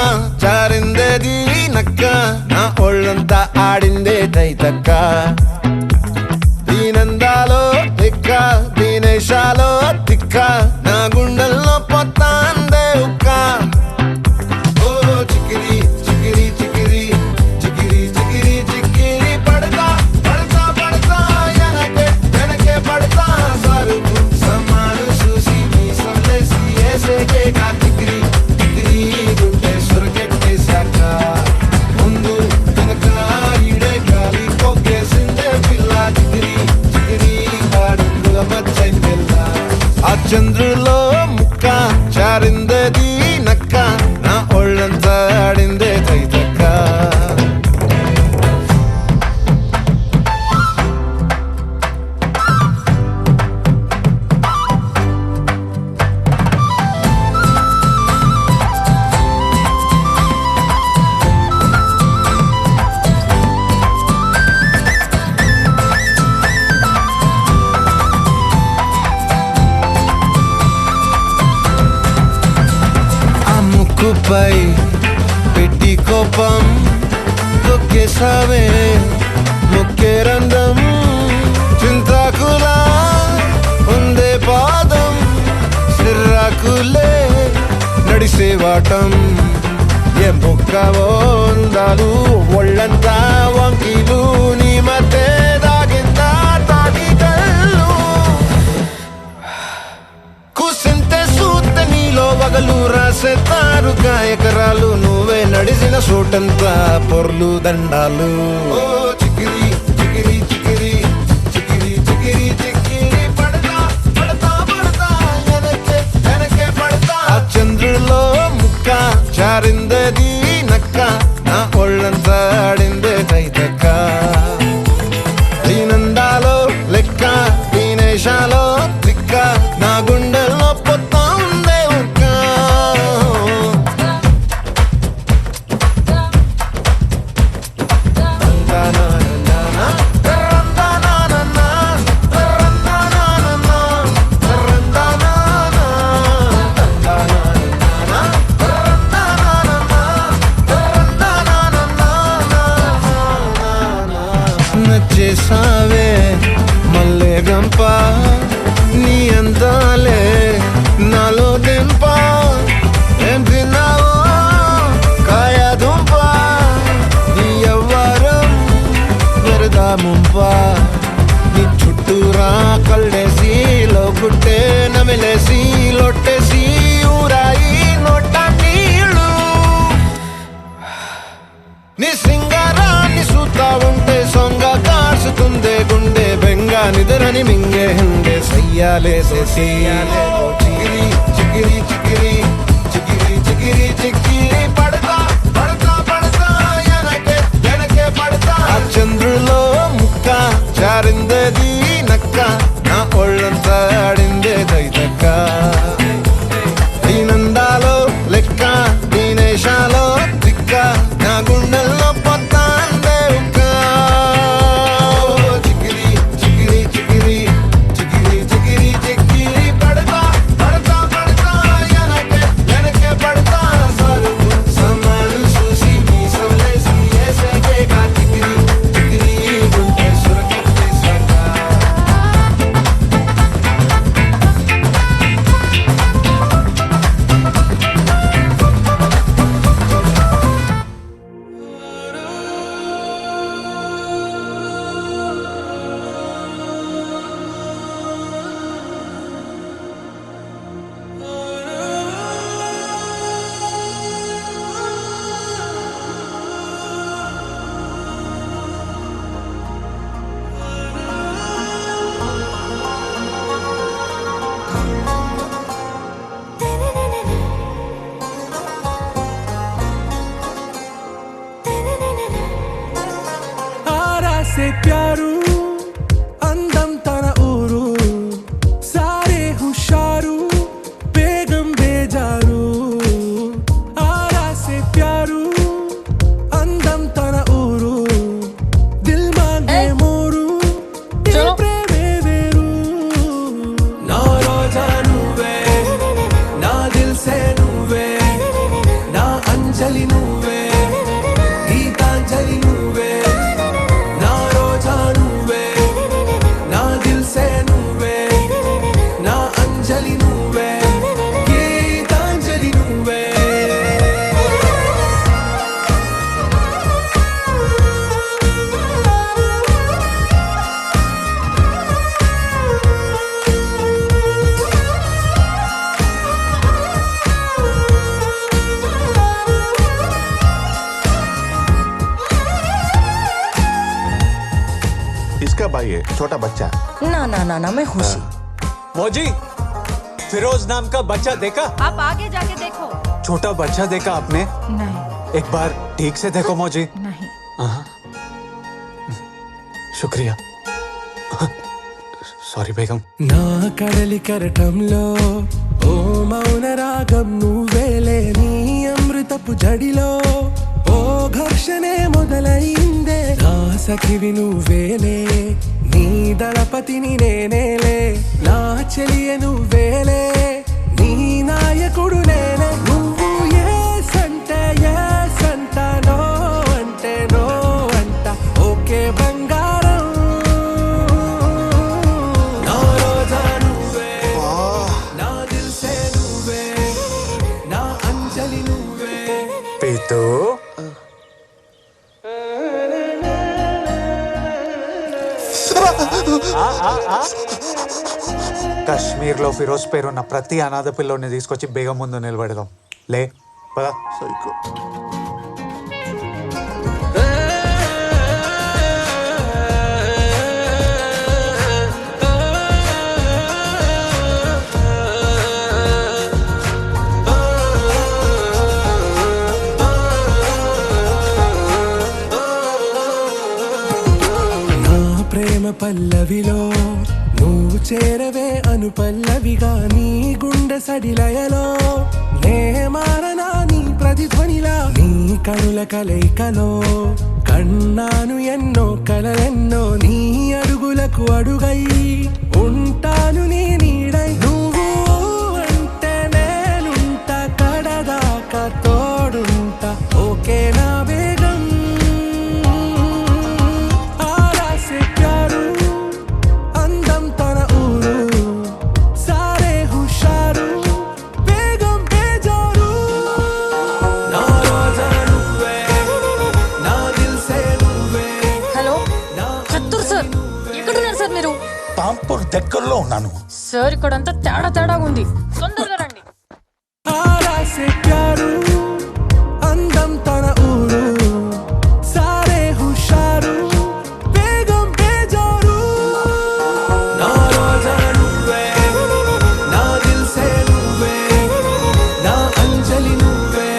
చారిందేది నక్క, నా ఒళ్ళంతా ఆడిందే తైతక్క. దీనందాలో తిక్క, దీనేశాలో తిక్క, నా గుండెల్లో పొత్తాందే ఉక్క. ఓ చికిరి చికిరి చికిరి చికిరి చికిరి చికిరి పడతా పడతా పడతా, వెనకే వెనకే పడతా. సరుకు సమాను చూసి మీ సొల్లేసి ఏసేకే కా చికిరి చికిరి గుండె సురకెట్టేశాక. ముందు వెనక ఈడే గాలి కొక్కేసిందే పిల్ల. చికిరి చికిరి ఆడుగుల మచ్చై పిల్ల. ఆ చంద్రులో ముక్క చారిందేది నక్క, నా ఒళ్ళంతా ఆడిందే తైతక్క. ఆ ముక్కుపై పెట్టి కోపం తొక్కేసావే ముక్కే రంధ్రం. చింతాకులా ఉందే పాదం, సిర్రాకులే నడిసేవాటం. ఏ ముక్కవో అందాలు ఒళ్ళంతా వంకీలు, నీ మధ్య దాగిందా తాగి కళ్ళు. కూసింతే సూత నీలో వగలు రాసేతారు గాయకరాలు. నువ్వే నడిసిన సూటంతా పొర్లు దండాలు. ఓ చికిరి చికిరి చికిరి చికిరి చికిరి చికిరి పడతా పడతా పడతా, వెనకే వెనకే పడతా. ఆ చంద్రులో ముక్క చారిందేది నక్క, నా ఒళ్ళంతా ఆడిందే తైతక్క. దీనందాలో లెక్క, దీనేశాలో తిక్క, నా గుండెల్లో పొత్తా ఉందే ఉక్క. నచ్చేసావే మల్లె గంప, నీ అందాలే నాలో దింప. ఏం తిన్నావో కాయ దుంప, నీ ఎవ్వరం వెరదా ముంప. నీ చుట్టూరా కళ్ళేసి లోకుట్టే నమిలేసి లొట్టేసి ఊరాయి నోట నీళ్ళు. నీ సింగారాన్ని చూస్తా ఉంటే సొంగ కాసుతుందే గుండె బెంగ. నిద్రని మింగే హండే సయ్యాలేసే సయ్యాలే. చికిరి చికిరి చికిరి చికిరి చికిరి చికిరి పడతా పడతా పడతా, వెనకే వెనకే పడతా. ఆ చంద్రులో ముక్క ప్యారు అందం తన ఊరు సారే హుషారు బేగం బేజారు ఆరా సే ప్యారు అందం తన ఊరు దిల్ మాంగే మోరు ఈ ప్రేమే వేరు నా రోజా నువ్వే నా దిల్ సే నువ్వే నా అంజలి నువ్వే గీతాంజలి నువ్వే నా రోజా నువ్వే నా దిల్ సే నువ్వే నా అంజలి నువ్వే గీతాంజలి నువ్వే इसका भाई है छोटा बच्चा। ना ना ना ना मैं खुशी। मौजी फिरोज नाम का बच्चा देखा? आप आगे जाके देखो। छोटा बच्चा देखा आपने? नहीं एक बार ठीक से देखो मौजी। नहीं। शुक्रिया। सॉरी बेगम। నా కడలి కరటంలో ఓ మౌన రాగం నువ్వేలే నీ అమృతపు జడిలో ఓ ఘర్షణే మొదలైందే నా సఖివి నువ్వేలే నీ దళపతిని నేనేలే నా చెలియ నువ్వేలే నీ నాయకుడు నేనే నువ్వు ఏ సంట నో అంటే నో అంట ఓకే బంగారం నా రోజా నువ్వే నా దిల్ సే నువ్వే నా అంజలి నువ్వే पीतू కాశ్మీర్లో ఫిరోజ్ పేరున్న ప్రతి అనాథ పిల్లోని తీసుకొచ్చి బేగం ముందు నిలబెడదాం. లే పద. सही నా ప్రేమ పల్లవిలో నువ్వు చేరవే అను పల్లవిగా నీ గుండె సడిలయలో నే మారనా నీ ప్రతిధ్వనిలా నీ కనుల కలయికలో కన్నాను ఎన్నో కలలెన్నో నీ అడుగులకు అడుగై ఉంటాను నీ నీడై నువ్వు అంటే నేనుంటా కడదాకా తోడుంటా ఓకే నా వేగం ఆరా సే ప్యారు అందం తన ఊరు సారే హుషారు బేగం బేజారు నా రోజా నువ్వే నా దిల్ సే నువ్వే హలో చత్తూర్ సార్ ఎక్కడున్నారు సార్ మీరు? तामपुर దగ్గరలో ఉన్నాను సార్ ఇక్కడంతా తేడా తేడాగా ఉంది, తొందరగా రండి. ఆరా సే ప్యారు అందం తన ఊరు సారే హుషారు బేగం బేజారు నా రోజా నువ్వే నా దిల్ సే నువ్వే నా అంజలి నువ్వే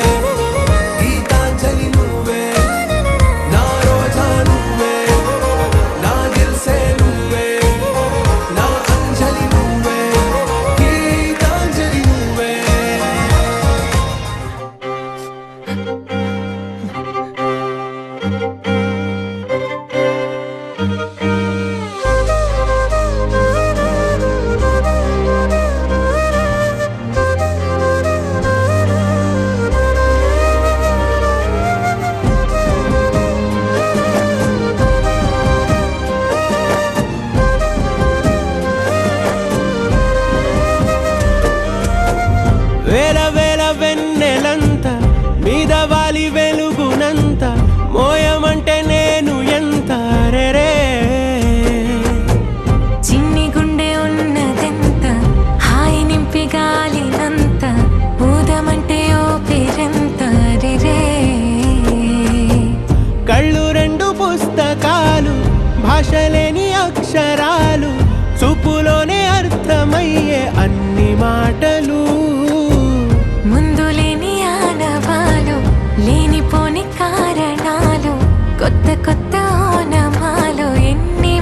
గీతాంజలి నువ్వే నా రోజా నువ్వే నా దిల్ సే నువ్వే నా అంజలి నువ్వే గీతాంజలి నువ్వే వేల వేల వెన్నెలంత మీద వాలి వెలుగునంత మోయమంటే నేను ఎంత రే చిన్ని గుండె ఉన్నదెంత హాయి నింపి గాలినంత ఊదమంటే ఓ పేరెంత రే కళ్ళు రెండు పుస్తకాలు భాష లేని అక్షరాలు చూపులోనే అర్థమయ్యే అన్ని మాటలు ముందు లేని ఆనవాలు లేనిపోని కారణాలు కొత్త కొత్త ఓనమాలు ఎన్ని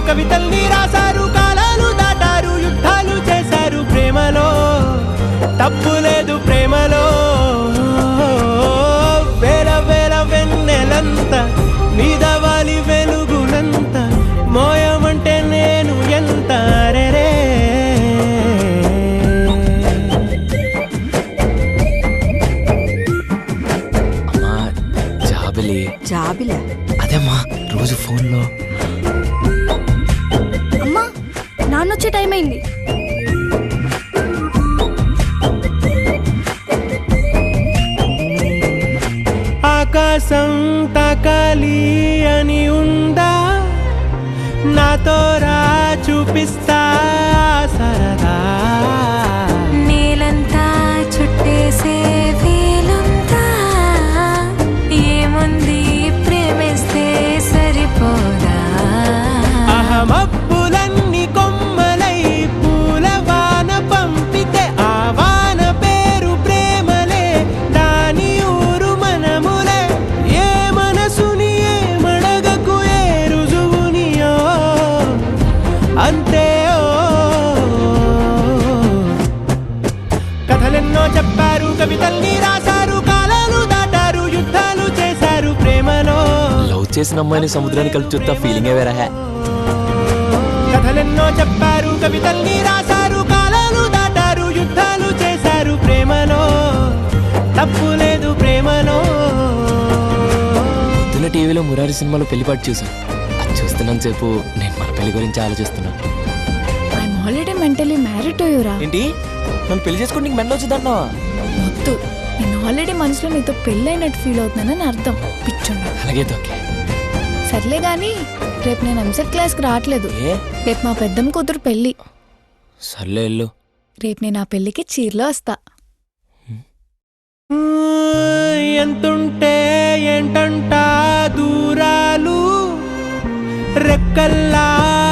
కవితల్ని రాశారు, కాలాలు దాటారు, యుద్ధాలు చేశారు ప్రేమలో, తప్పు లేదు ప్రేమలో. వేల వేల వెన్నెలంత నీదవాలి వెలుగునంత, మోయమంటే నేను ఎంత రే. అమ్మా జాబిలి జాబిలా అదేమ్మా రోజు ఫోన్లో. అమ్మా నాన్నొచ్చే టైం అయింది. ఆకాశం తాకాలి అని ఉందా, నాతో రా చూపిస్తా సరదా. నేలంతా చుట్టేసే వీలుందా, ఏముంది ప్రేమిస్తే సరిపోదా. అహమప్పులన్నీ కొమ్మలై పూలవాన పంపితే, ఆ వాన పేరు ప్రేమలే, దాని ఊరు మనములే. ఏ మనసుని ఏ మడగకు, ఏ రుజువునియో అంతే. కథలెన్నో చెప్పారు, కవితల్ని రాశారు, కాలాలు దాటారు, యుద్ధాలు చేశారు ప్రేమలో. లవ్ చేసిన అమ్మాయిని సముద్రాన్ని కలిపి చూస్తా ఫీలింగే వేరే. కథలెన్నో చెప్పారు, కవితల్ని రాశారు, కాలాలు దాటారు, యుద్ధాలు చేశారు ప్రేమలో, తప్పు లేదు ప్రేమలో. పొద్దున్న టీవీలో మురారి సినిమాలో పెళ్లిపాటు చూసాను. అది చూస్తున్నాను సేపు నేను మన పెళ్లి గురించి ఆలోచిస్తున్నా. I'm already mentally married to you రా. ఏంటి నన్ను పెళ్లి చేసుకుని నీకు మెండ వచ్చిందన్నావా? వద్దు, నేను ఆల్రెడీ మనసులో నీతో పెళ్ళైనట్టు ఫీల్ అవుతున్నానని అర్థం. పిచ్చోడా. అలాగే ఓకే. సర్లే గాని రేపు నేను ఎంసెట్ క్లాస్కి రావట్లేదు. రేపు మా పెద్దమ్మ కూతురు పెళ్ళి. సర్లే వెళ్ళు. రేపు నేను ఆ పెళ్ళికి చీరలో వస్తా. ఎంతుంటే ఏంటంట దూరాలు, రెక్కల్లా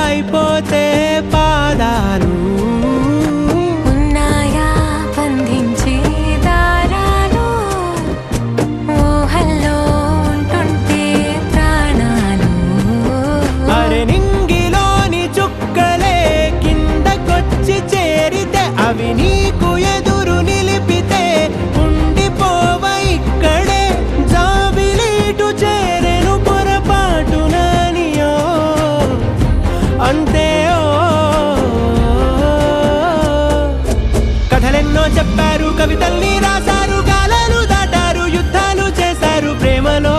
అయిపోతే పాదాలు. ఉన్నాయా బంధించే దారాలు, ఊహల్లో ఉంటుంటే ప్రాణాలు. అరే నింగిలోని చుక్కలే కిందకొచ్చి చేరితే, అవి నీకు ఎదురు నిలిపితే ఉండిపోవ ఇక్కడే. జాబిలీటు చేరెను పొరపాటు నానియో అంతే. కథలెన్నో చెప్పారు, కవితల్ని రాశారు, కాలాలు దాటారు, యుద్ధాలు చేశారు ప్రేమలో,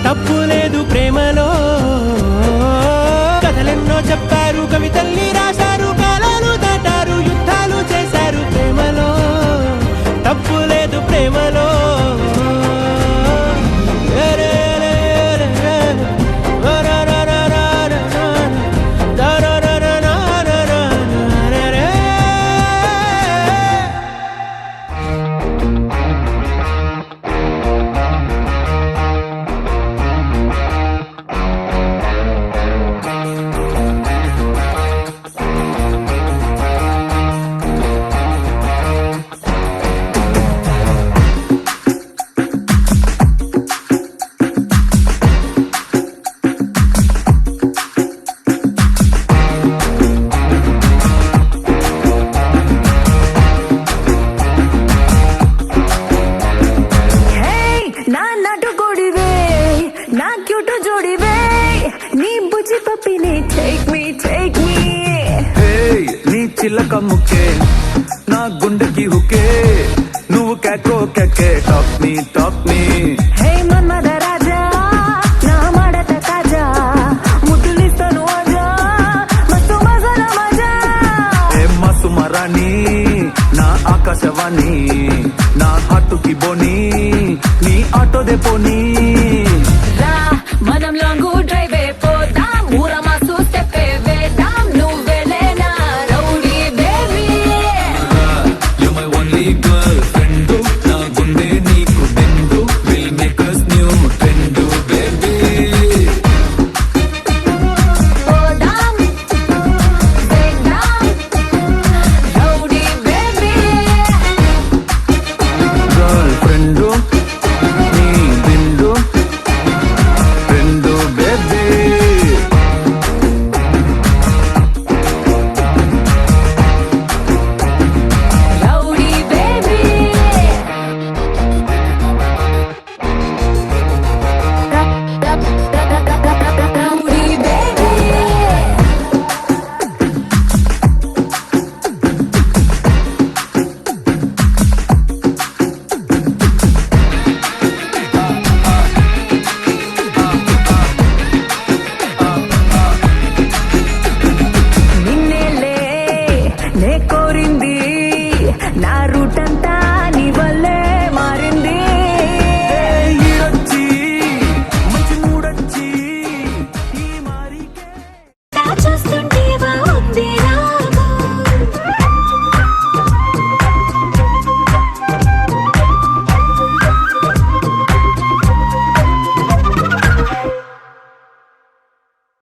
తప్పు లేదు ప్రేమలో. కథలెన్నో చెప్పారు, కవితల్ని రాశారు, కాలాలు దాటారు, యుద్ధాలు చేశారు ప్రేమలో, తప్పు లేదు ప్రేమలో. చిలక ముక్కే నా గుండెకి హుకే, నువ్వు కేకో కేకే. టాక్ మీ హే మన్మథ రాజా, నా మడత కాజా, ముద్దులిస్తాను ఆజా, మస్తు మజా మజా. ఏ మసు మరాణి నా ఆకాశవాణి.